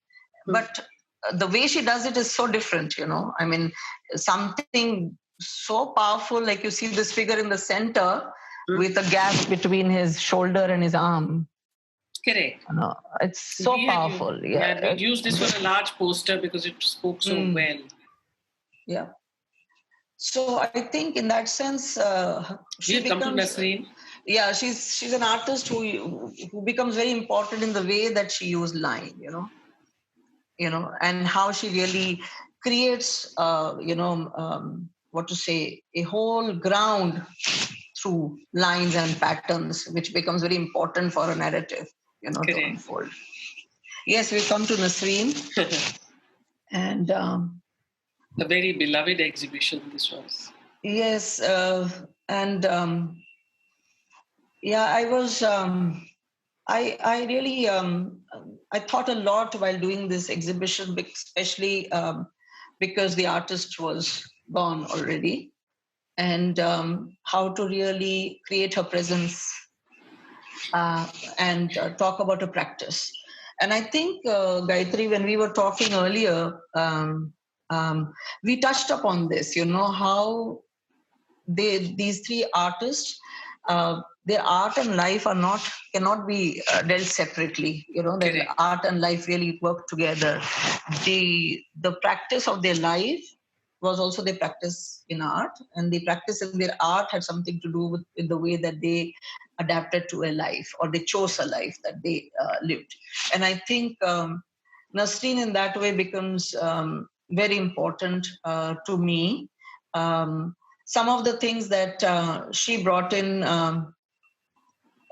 But the way she does it is so different, I mean, something so powerful, like you see this figure in the center with a gap between his shoulder and his arm. Correct. It's so powerful. We used this for a large poster because it spoke so well. Yeah. So I think in that sense, she becomes... Come to Nasreen. Yeah, she's an artist who becomes very important in the way that she used line, and how she really creates, a whole ground through lines and patterns, which becomes very important for a narrative, to unfold. Yes, we come to Nasreen. And a very beloved exhibition this was. Yes, I was... I really I thought a lot while doing this exhibition, especially because the artist was gone already, and how to really create her presence and talk about her practice. And I think, Gayatri, when we were talking earlier, we touched upon this, how these three artists, their art and life cannot be dealt separately. Their art and life really work together. The practice of their life was also their practice in art, and the practice in their art had something to do with the way that they adapted to a life, or they chose a life that they lived. And I think Nasreen in that way becomes very important to me. Some of the things that she brought in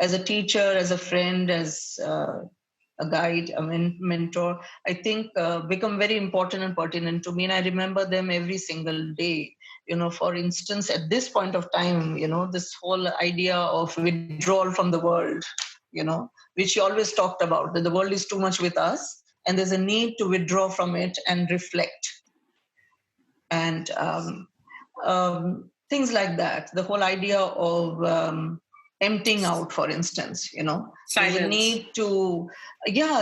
as a teacher, as a friend, as a guide, a mentor, I think become very important and pertinent to me. And I remember them every single day. For instance, at this point of time, this whole idea of withdrawal from the world, which she always talked about, that the world is too much with us and there's a need to withdraw from it and reflect. And things like that. The whole idea of emptying out, for instance, Silence.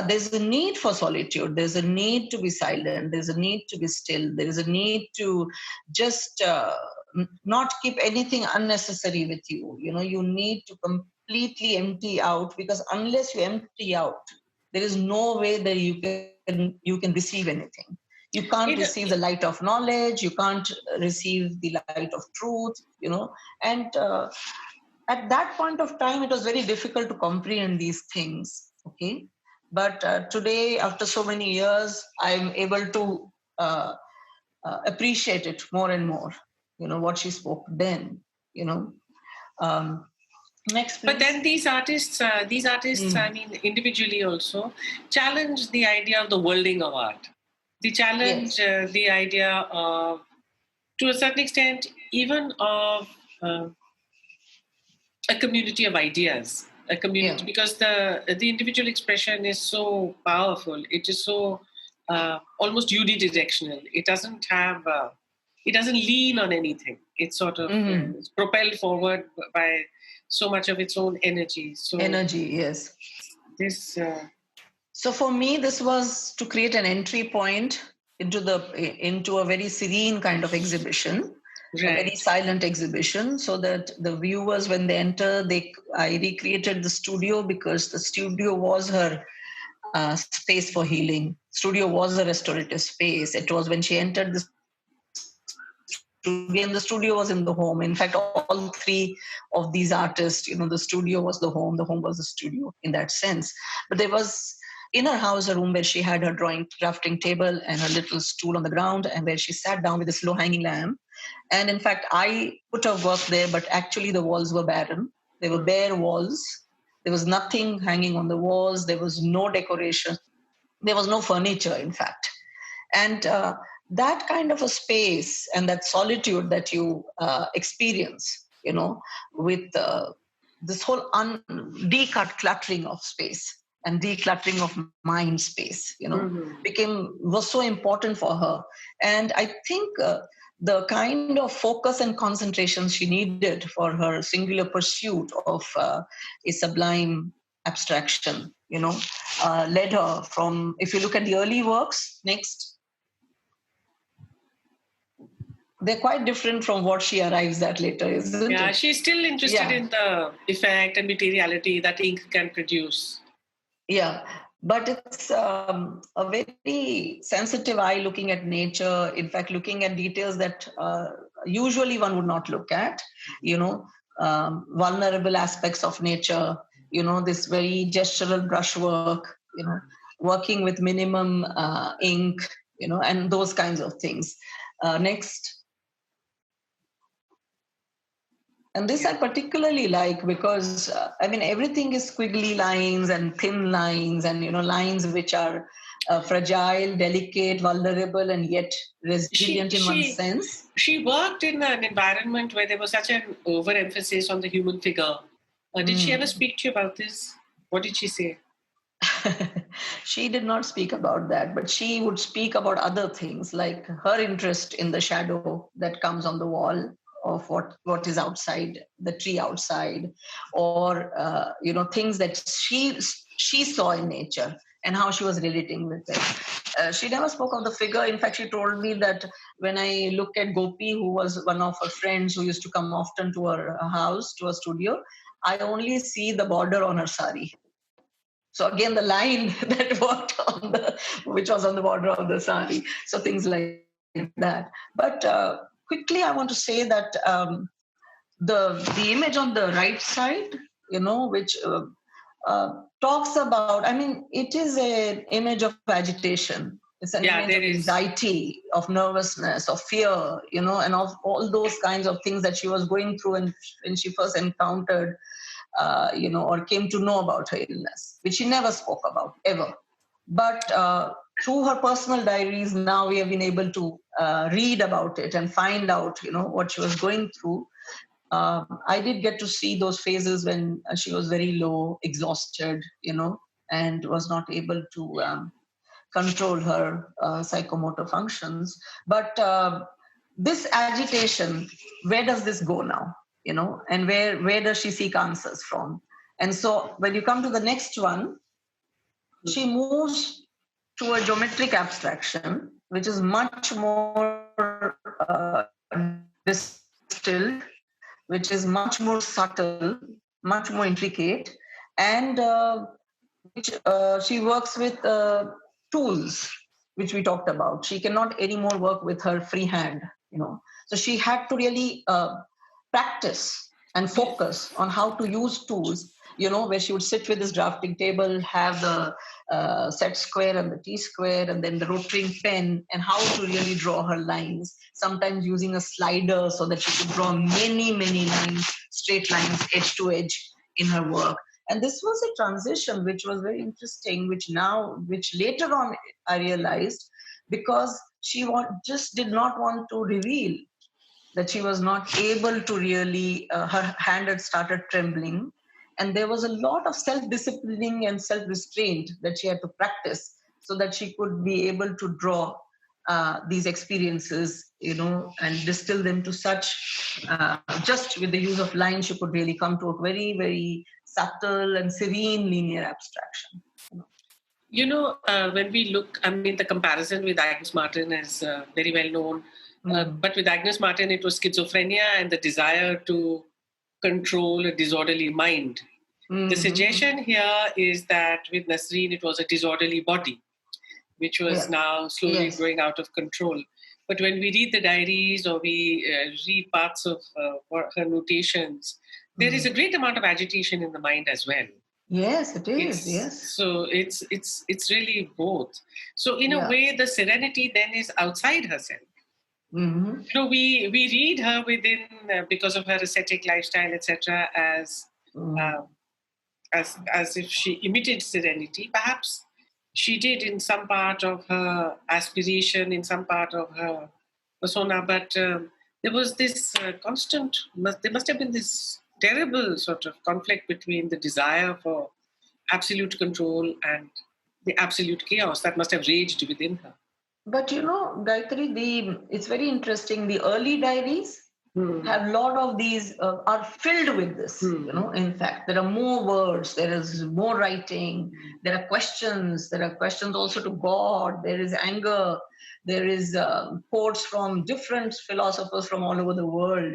There's a need for solitude. There's a need to be silent. There's a need to be still. There is a need to just not keep anything unnecessary with you. You need to completely empty out, because unless you empty out, there is no way that you can receive anything. You can't receive the light of knowledge. You can't receive the light of truth, and at that point of time, it was very difficult to comprehend these things. Okay. But today, after so many years, I'm able to appreciate it more and more, what she spoke then, Next, please. But then these artists, I mean, individually also, challenge the idea of the worlding of art. They challenge the idea of, to a certain extent, even of a community of ideas, a community, because the individual expression is so powerful. It is so almost unidirectional. It doesn't have, it doesn't lean on anything. It's sort of it's propelled forward by so much of its own energy. So yes. This. So for me, this was to create an entry point into a very serene kind of exhibition. Right. A very silent exhibition, so that the viewers, when they enter, I recreated the studio, because the studio was her space for healing. Studio was a restorative space. It was when she entered the studio, and the studio was in the home. In fact, all three of these artists, the studio was the home was the studio in that sense. But there was in her house a room where she had her drafting table and her little stool on the ground, and where she sat down with this low-hanging lamp. And in fact, I put her work there, but actually the walls were barren. They were bare walls. There was nothing hanging on the walls. There was no decoration. There was no furniture, in fact. And that kind of a space and that solitude that you experience, with this whole decluttering of space and decluttering of mind space, was so important for her. And I think the kind of focus and concentration she needed for her singular pursuit of a sublime abstraction, led her from, if you look at the early works, next, they're quite different from what she arrives at later, isn't it? Yeah, she's still interested in the effect and materiality that ink can produce. Yeah, but it's a very sensitive eye looking at nature, in fact, looking at details that usually one would not look at, vulnerable aspects of nature, this very gestural brushwork, working with minimum ink, and those kinds of things. Next. And this I particularly like because, everything is squiggly lines and thin lines and, lines which are fragile, delicate, vulnerable, and yet resilient in one sense. She worked in an environment where there was such an overemphasis on the human figure. Did she ever speak to you about this? What did she say? She did not speak about that, but she would speak about other things, like her interest in the shadow that comes on the wall of what is outside, the tree outside, or things that she saw in nature and how she was relating with it. She never spoke of the figure. In fact, she told me that when I look at Gopi, who was one of her friends who used to come often to her house, to her studio, I only see the border on her sari. So again, the line that worked which was on the border of the sari. So things like that. But quickly, I want to say that the image on the right side, which talks about, it is an image of agitation. It's an image of anxiety, of nervousness, of fear, and of all those kinds of things that she was going through when she first encountered or came to know about her illness, which she never spoke about, ever. But through her personal diaries, now we have been able to read about it and find out, what she was going through. I did get to see those phases when she was very low, exhausted, and was not able to control her psychomotor functions. But this agitation, where does this go now? And where does she seek answers from? And so when you come to the next one, she moves to a geometric abstraction, which is much more distilled, which is much more subtle, much more intricate, and which she works with tools, which we talked about. She cannot anymore work with her free hand, So she had to really practice and focus on how to use tools, where she would sit with this drafting table, have the set square and the T-square, and then the rotary pen, and how to really draw her lines, sometimes using a slider so that she could draw many, many lines, straight lines, edge to edge in her work. And this was a transition which was very interesting, which later on I realized, because she just did not want to reveal that she was not able to really, her hand had started trembling. And there was a lot of self-disciplining and self-restraint that she had to practice so that she could be able to draw these experiences, and distill them to such, just with the use of lines, she could really come to a very, very subtle and serene linear abstraction. When we look, the comparison with Agnes Martin is very well known. But with Agnes Martin, it was schizophrenia and the desire to control a disorderly mind. Mm-hmm. The suggestion here is that with Nasreen, it was a disorderly body, which was now slowly growing out of control. But when we read the diaries or we read parts of her notations, there is a great amount of agitation in the mind as well. Yes, it is. Yes. So it's really both. So in a way, the serenity then is outside herself. Mm-hmm. We read her within, because of her ascetic lifestyle, etc., as if she imitated serenity. Perhaps she did in some part of her aspiration, in some part of her persona, but there was this constant, there must have been this terrible sort of conflict between the desire for absolute control and the absolute chaos that must have raged within her. But Gayatri, it's very interesting. The early diaries have a lot of these, are filled with this. In fact, there are more words, there is more writing, there are questions also to God, there is anger, there is quotes from different philosophers from all over the world,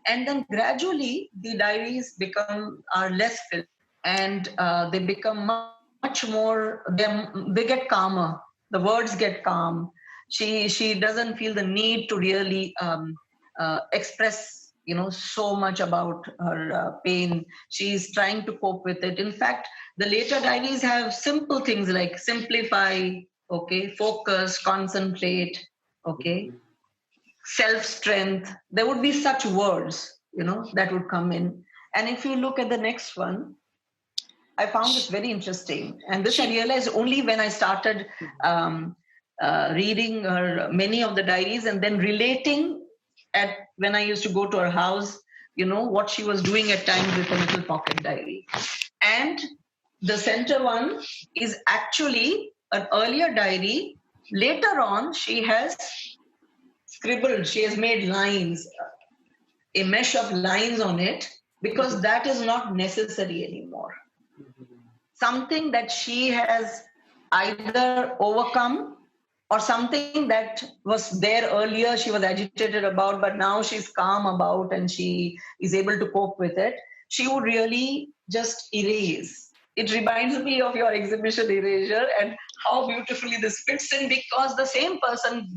and then gradually the diaries are less filled, and they become much more, they get calmer. The words get calm. She doesn't feel the need to really express, so much about her pain. She's trying to cope with it. In fact, the later diaries have simple things like simplify, focus, concentrate, self-strength. There would be such words, that would come in. And if you look at the next one, I found this very interesting. And this I realized only when I started reading her many of the diaries and then relating when I used to go to her house, what she was doing at times with a little pocket diary. And the center one is actually an earlier diary. Later on, she has scribbled, she has made lines, a mesh of lines on it, because that is not necessary anymore. Something that she has either overcome or something that was there earlier, she was agitated about, but now she's calm about and she is able to cope with it. She would really just erase. It reminds me of your exhibition Erasure and how beautifully this fits in, because the same person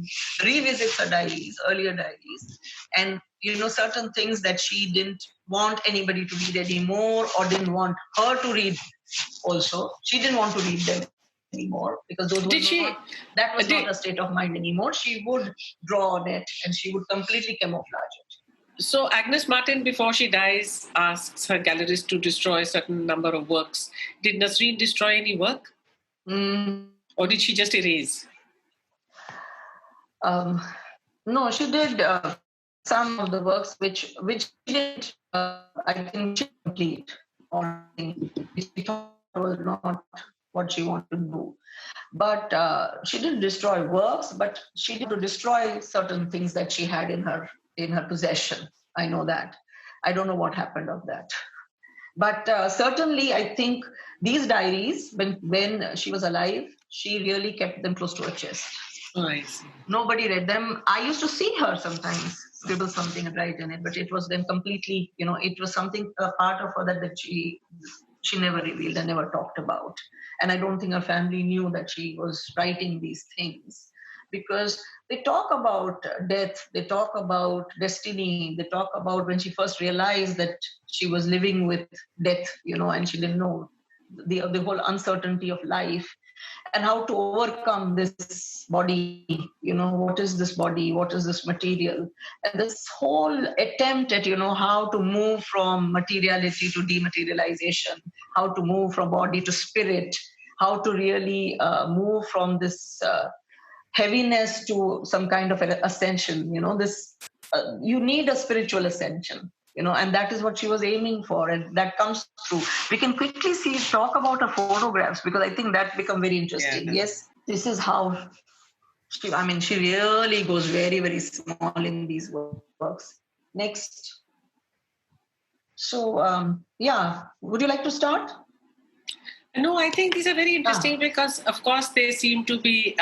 revisits her diaries, earlier diaries, and certain things that she didn't want anybody to read anymore or didn't want her to read also. She didn't want to read them anymore because that was not a state of mind anymore. She would draw on it and she would completely camouflage it. So Agnes Martin, before she dies, asks her gallerist to destroy a certain number of works. Did Nasreen destroy any work? Or did she just erase? No, she did some of the works which didn't, I think, complete, or which she thought was not what she wanted to do. But she didn't destroy works, but she did destroy certain things that she had in her possession. I know that. I don't know what happened of that. But certainly, I think these diaries, when she was alive, she really kept them close to her chest. Oh, I see. Nobody read them. I used to see her sometimes scribble something and write in it, but it was then completely, it was something, a part of her that she never revealed and never talked about. And I don't think her family knew that she was writing these things, because they talk about death, they talk about destiny, they talk about when she first realized that she was living with death, and she didn't know the whole uncertainty of life and how to overcome this body, what is this body, what is this material, and this whole attempt at, how to move from materiality to dematerialization, how to move from body to spirit, how to really move from this heaviness to some kind of an ascension, you need a spiritual ascension, and that is what she was aiming for, and that comes through. We can quickly talk about her photographs, because I think that become very interesting. Yeah. Yes, this is how she really goes very, very small in these works. Next. So, would you like to start? No, I think these are very interesting because, of course, they seem to be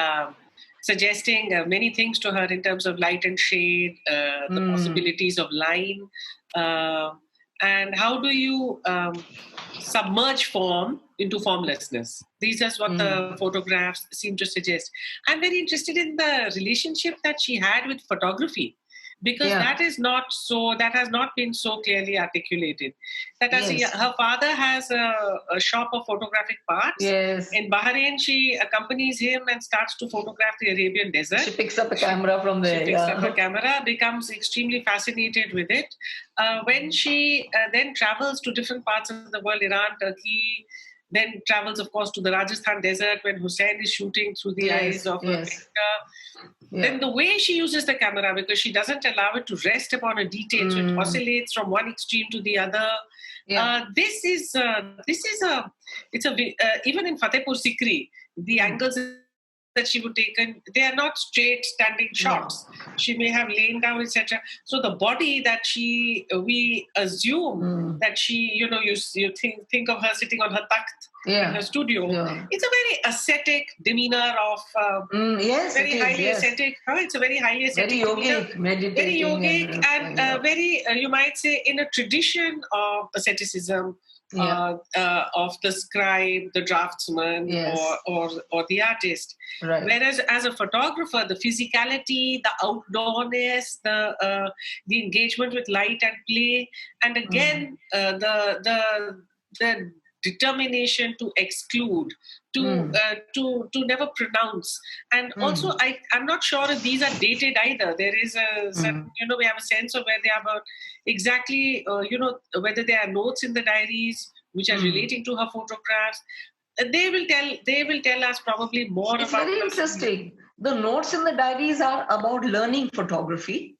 suggesting many things to her in terms of light and shade, the possibilities of line, and how do you submerge form into formlessness. These are what the photographs seem to suggest. I'm very interested in the relationship that she had with photography, because that has not been so clearly articulated. Her father has a shop of photographic parts. Yes. In Bahrain, she accompanies him and starts to photograph the Arabian desert. She picks up a camera from there. She picks up a camera, becomes extremely fascinated with it. When she then travels to different parts of the world, Iran, Turkey, then travels, of course, to the Rajasthan desert when Hussain is shooting through the eyes of a picture. Then the way she uses the camera, because she doesn't allow it to rest upon a detail, so it oscillates from one extreme to the other. This is even in Fatehpur Sikri, the angles that she would take, and they are not straight standing shots. She may have lain down, etc. So the body that we assume that she, you think of her sitting on her takht in her studio. It's a very ascetic demeanor of very highly ascetic. It's a very highly ascetic, very yogic, meditating, very yogic, and very you might say in a tradition of asceticism. Of the scribe, the draftsman, or the artist. Right. Whereas as a photographer, the physicality, the outdoorness, the engagement with light and play, and again the determination to exclude, to never pronounce, and also I'm not sure if these are dated either. There is a certain, we have a sense of where they are about exactly, whether there are notes in the diaries which are relating to her photographs. They will tell us probably more. It's very interesting. The notes in the diaries are about learning photography,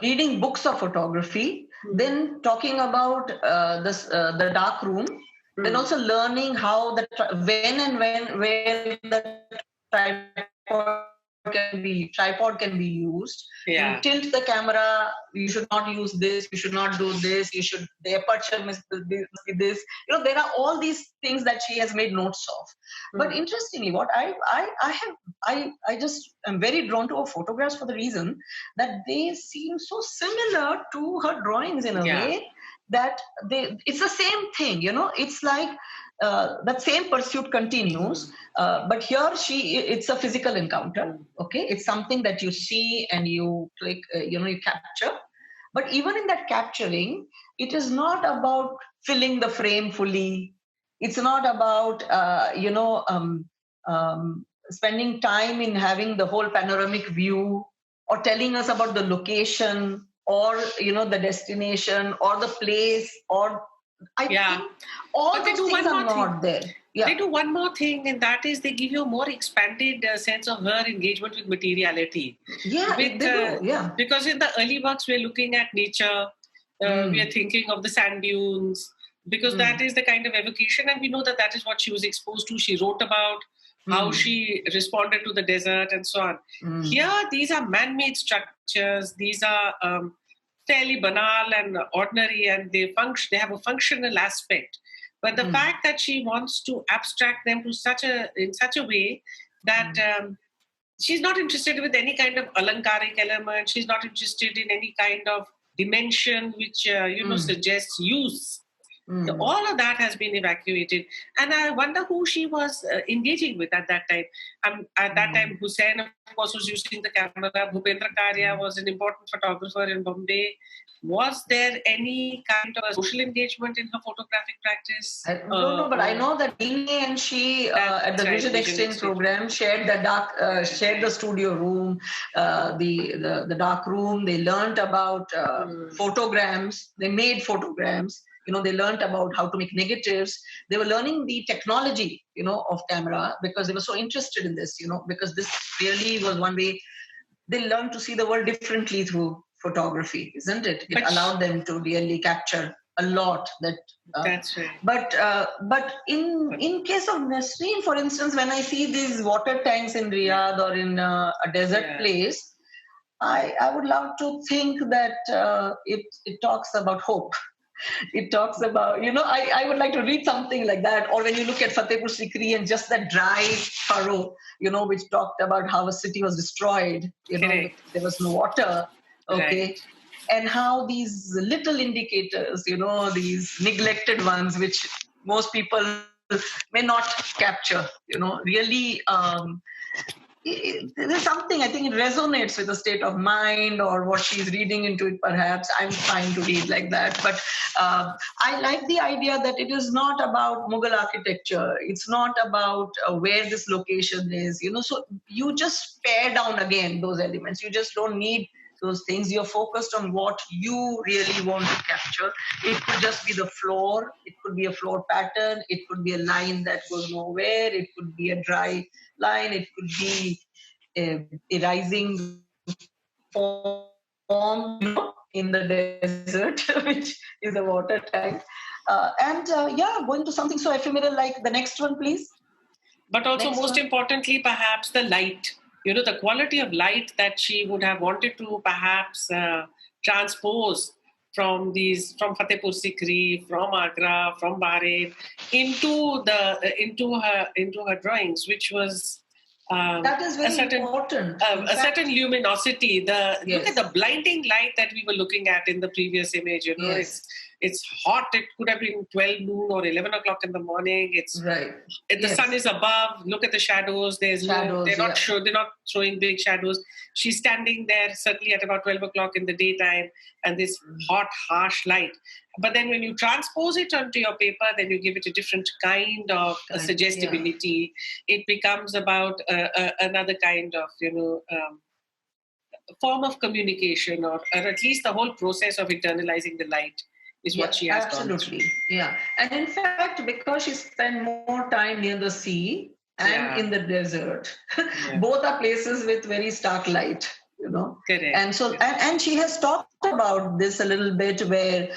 reading books of photography, then talking about the dark room. Then also learning how where the tripod can be used. You tilt the camera. You should not use this. You should not do this. The aperture must be this. There are all these things that she has made notes of. But interestingly, what I just am very drawn to her photographs for the reason that they seem so similar to her drawings in a way that it's the same thing. It's like that same pursuit continues, but here it's a physical encounter. Okay, it's something that you see and you click, you capture. But even in that capturing, it is not about filling the frame fully. It's not about spending time in having the whole panoramic view or telling us about the location or the destination or the place, or I think all those things are not there. They do one more thing, and that is they give you a more expanded sense of her engagement with materiality. Because in the early works we're looking at nature, we are thinking of the sand dunes, because that is the kind of evocation, and we know that is what she was exposed to. She wrote about how she responded to the desert and so on. Here, these are man-made structures. These are fairly banal and ordinary, and they have a functional aspect. But the fact that she wants to abstract them in such a way that she's not interested with any kind of alankaric element. She's not interested in any kind of dimension which suggests use. All of that has been evacuated, and I wonder who she was engaging with at that time. At that time, Hussain, of course, was using the camera. Bhupendra Karya was an important photographer in Bombay. Was there any kind of social engagement in her photographic practice? I don't know, but I know that Dini and she at the Vision Exchange program shared the studio room, the dark room. They learned about photograms. They made photograms. They learned about how to make negatives. They were learning the technology, of camera, because they were so interested in this, because this really was one way they learned to see the world differently through photography, isn't it? It allowed them to really capture a lot. That's right. But in case of Nasreen, for instance, when I see these water tanks in Riyadh or in a desert place, I would love to think that it talks about hope. It talks about, I would like to read something like that. Or when you look at Fatehpur Sikri and just that dry furrow, which talked about how a city was destroyed, there was no water, okay? Right. And how these little indicators, these neglected ones, which most people may not capture, really... there's something, I think it resonates with the state of mind or what she's reading into it, perhaps. I'm trying to read like that. But I like the idea that it is not about Mughal architecture. It's not about where this location is, so you just pare down again those elements. You just don't need those things. You're focused on what you really want to capture. It could just be the floor. It could be a floor pattern. It could be a line that goes nowhere. It could be a dry line. It could be a rising form, in the desert, which is a water tank. Going to something so ephemeral like the next one, please. But also, most importantly, perhaps the light. The quality of light that she would have wanted to perhaps transpose from Fatehpur Sikri, from Agra, from Bahrain into her drawings, which was that is very important. A certain luminosity. Look at the blinding light that we were looking at in the previous image. It's hot. It could have been 12 noon or 11 o'clock in the morning. It's right. The sun is above. Look at the shadows. They're not throwing big shadows. She's standing there certainly at about 12 o'clock in the daytime, and this hot, harsh light. But then when you transpose it onto your paper, then you give it a different kind of suggestibility. Yeah. It becomes about another kind of, form of communication, or at least the whole process of internalizing the light is what she has gone through. Yeah. And in fact, because she spent more time near the sea and in the desert, both are places with very stark light, Correct. And so, and she has talked about this a little bit, where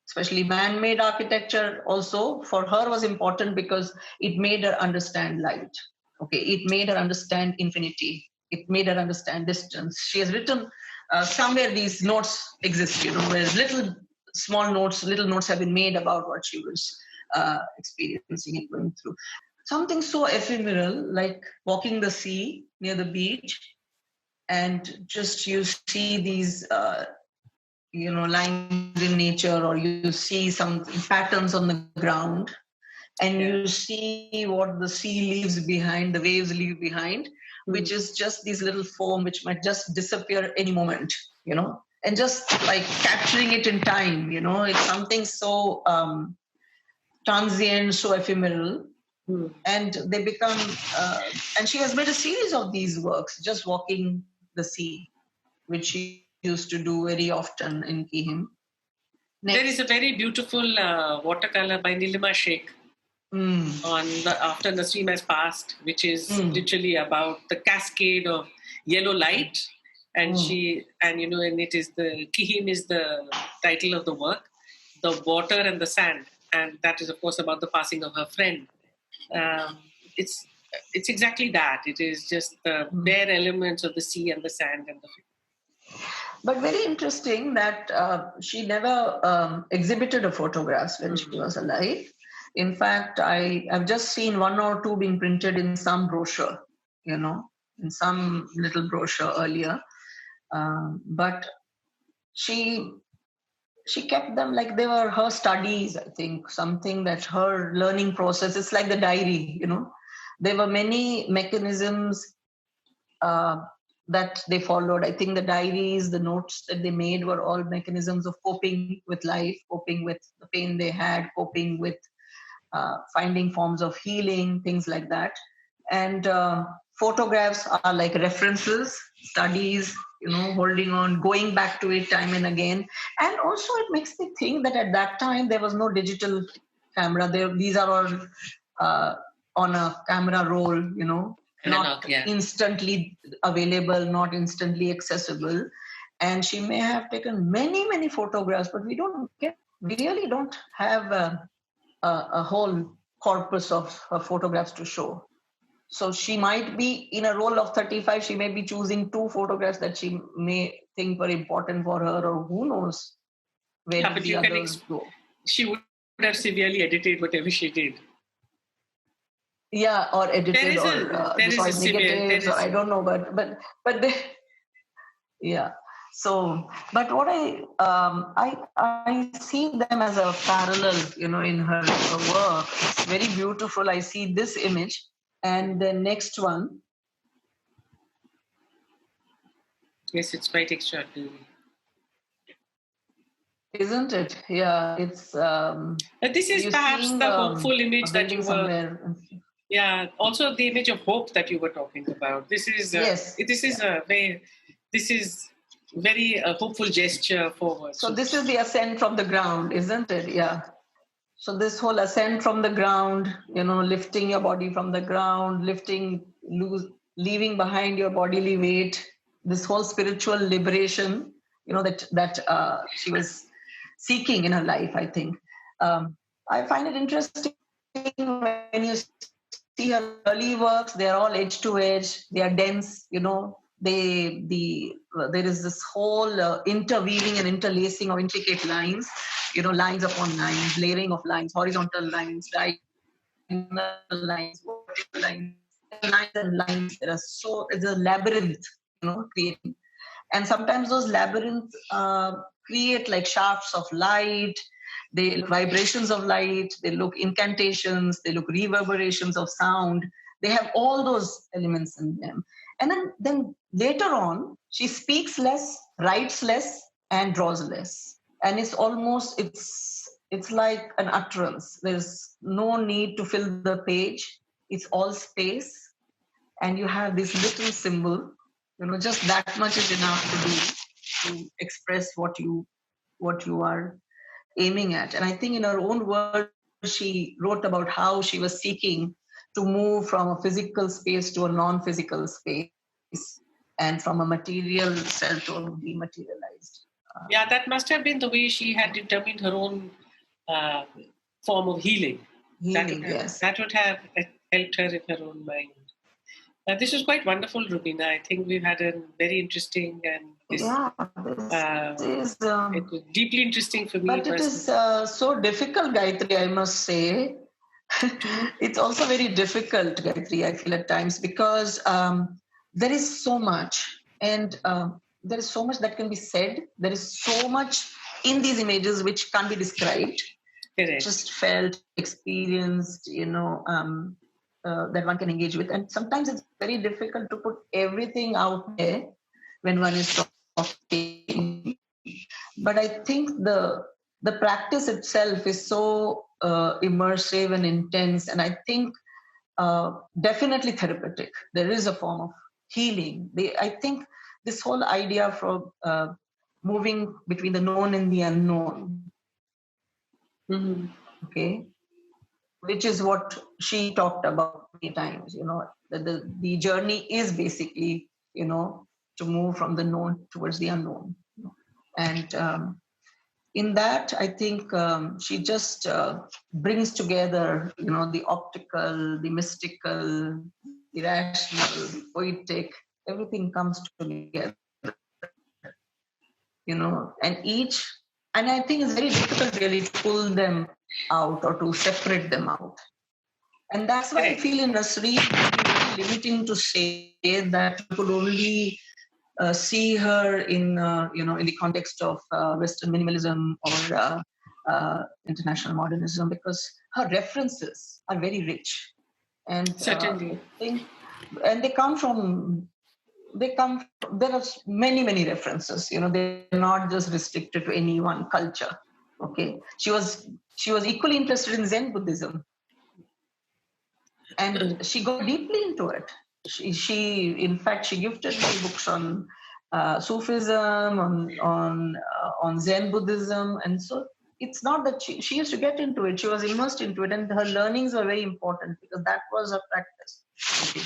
especially man-made architecture also for her was important because it made her understand light. Okay, it made her understand infinity. It made her understand distance. She has written somewhere these notes exist, where little notes have been made about what she was experiencing and going through. Something so ephemeral like walking the sea near the beach, and just you see these lines in nature, or you see some patterns on the ground, and you see what the sea leaves behind, the waves leave behind, which is just these little foam which might just disappear any moment, and just like capturing it in time, it's something so transient, so ephemeral. And they become, and she has made a series of these works, just walking the sea, which she used to do very often in Kihim. There is a very beautiful watercolor by Nilima Sheikh after Nasreen has passed, which is literally about the cascade of yellow light, and and it is the Kihim is the title of the work, the water and the sand, and that is of course about the passing of her friend. It's exactly that. It is just the bare elements of the sea and the sand and the. But very interesting that she never exhibited her photographs when she was alive. In fact, I've just seen one or two being printed in some brochure, in some little brochure earlier. But she kept them like they were her studies, I think, something that her learning process. It's like the diary, There were many mechanisms that they followed. I think the diaries, the notes that they made were all mechanisms of coping with life, coping with the pain they had, coping with finding forms of healing, things like that. And photographs are like references, studies, holding on, going back to it time and again. And also it makes me think that at that time there was no digital camera. These are all on a camera roll, not instantly available, not instantly accessible. And she may have taken many, many photographs, but we really don't have a whole corpus of her photographs to show. So she might be in a roll of 35, she may be choosing 2 photographs that she may think were important for her, or who knows where the others go. She would have severely edited whatever she did. Yeah, or edited, I don't know, but yeah. So, but what I see them as a parallel, in her work. It's very beautiful. I see this image and the next one. Yes, it's quite extraordinary. Isn't it? Yeah, it's. This is perhaps the hopeful image that you were. Yeah, also the image of hope that you were talking about. This is. Yes. This is a way. This is very hopeful gesture forward. So this is the ascent from the ground, isn't it? Yeah. So this whole ascent from the ground, lifting your body from the ground, leaving behind your bodily weight, this whole spiritual liberation, that she was seeking in her life, I think. I find it interesting when you see her early works, they are all edge to edge, they are dense, there is this whole interweaving and interlacing of intricate lines, lines upon lines, layering of lines, horizontal lines, diagonal lines, vertical lines, lines and lines. It's a labyrinth, creating. And sometimes those labyrinths create like shafts of light, they vibrations of light, they look incantations, they look reverberations of sound. They have all those elements in them. And then later on, she speaks less, writes less, and draws less. And it's like an utterance. There's no need to fill the page. It's all space. And you have this little symbol, just that much is enough to express what you are aiming at. And I think in her own words, she wrote about how she was seeking to move from a physical space to a non-physical space, and from a material cell to a dematerialized. Yeah, that must have been the way she had determined her own form of healing. That would have helped her in her own mind. This was quite wonderful, Roobina. I think we've had a very interesting and it was deeply interesting for me. But it is so difficult, Gayatri, I must say. It's also very difficult, Gayatri, I feel at times, because there is so much, and there is so much that can be said. There is so much in these images which can't be described. Correct. Just felt, experienced, that one can engage with. And sometimes it's very difficult to put everything out there when one is talking. But I think the practice itself is so immersive and intense, and I think definitely therapeutic. There is a form of healing. I think this whole idea from moving between the known and the unknown, okay, which is what she talked about many times, that the journey is basically, to move from the known towards the unknown. And in that, I think she just brings together, the optical, the mystical, the rational, the poetic, everything comes together, and I think it's very difficult really to pull them out or to separate them out. And that's why I feel in Nasreen, it's very limiting to say that you could only see her in the context of Western minimalism or international modernism, because her references are very rich, and certainly, and they come from. There are many references. They're not just restricted to any one culture. Okay, she was equally interested in Zen Buddhism, and she got deeply into it. She in fact, she gifted me books on Sufism, on Zen Buddhism, and so it's not that she used to get into it. She was immersed into it, and her learnings were very important because that was her practice. Okay.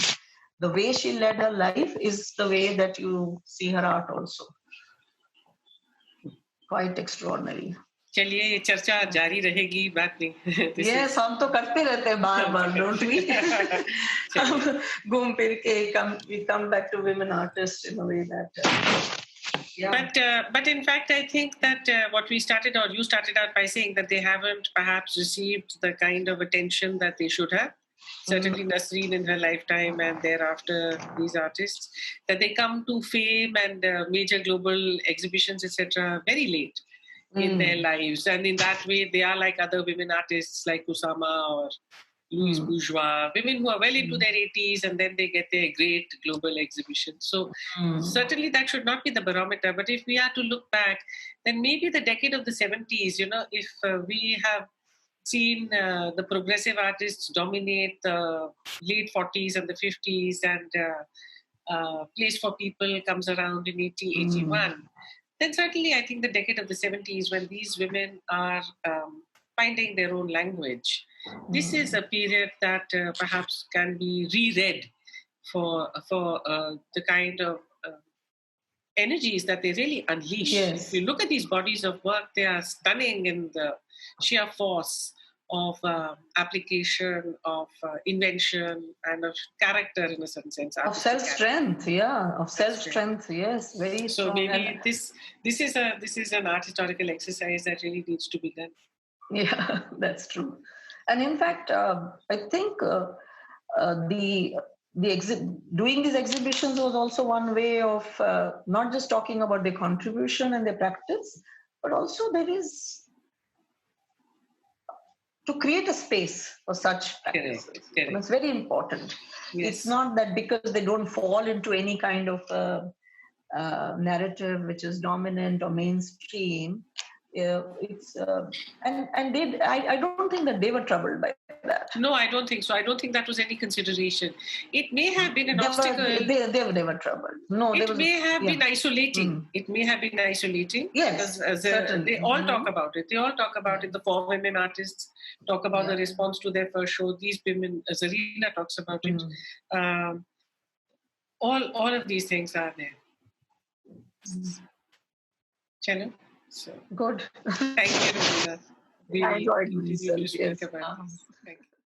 The way she led her life is the way that you see her art also. Quite extraordinary. चलिए ये चर्चा जारी रहेगी बात नहीं. Yes, हम तो करते रहते हैं बार-बार, don't we? घूम फिर के we come back to women artists in a way that. Yeah. But in fact, I think that what we started, or you started out by saying that they haven't perhaps received the kind of attention that they should have. Certainly Nasreen in her lifetime, and thereafter these artists, that they come to fame and major global exhibitions, etc., very late in their lives. And in that way, they are like other women artists like Kusama or Louise Bourgeois, women who are well into their 80s, and then they get their great global exhibition. So certainly that should not be the barometer. But if we are to look back, then maybe the decade of the 70s, if we have seen the progressive artists dominate the late 40s and the 50s, and Place for People comes around in 1981, then certainly I think the decade of the 70s, when these women are finding their own language, this is a period that perhaps can be reread for the kind of energies that they really unleash. Yes. If you look at these bodies of work, they are stunning in the sheer force of application, of invention, and of character in a certain sense. Of self-strength, of self-strength, yes, very strong. So maybe this is an art historical exercise that really needs to be done. Yeah, that's true. And in fact, I think doing these exhibitions was also one way of not just talking about their contribution and their practice, but also there is to create a space for such practices. Correct. It's very important. Yes. It's not that because they don't fall into any kind of narrative which is dominant or mainstream. It's I don't think that they were troubled by that. No, I don't think so. I don't think that was any consideration. It may have been an obstacle. They were troubled. No, it may have been isolating. It may have been isolating. Yes, because they all talk about it. They all talk about it. The 4 women artists talk about the response to their first show. These women, Zarina talks about it. All of these things are there. Chalo. So good. Thank you, Roobina. I enjoyed myself. Yes.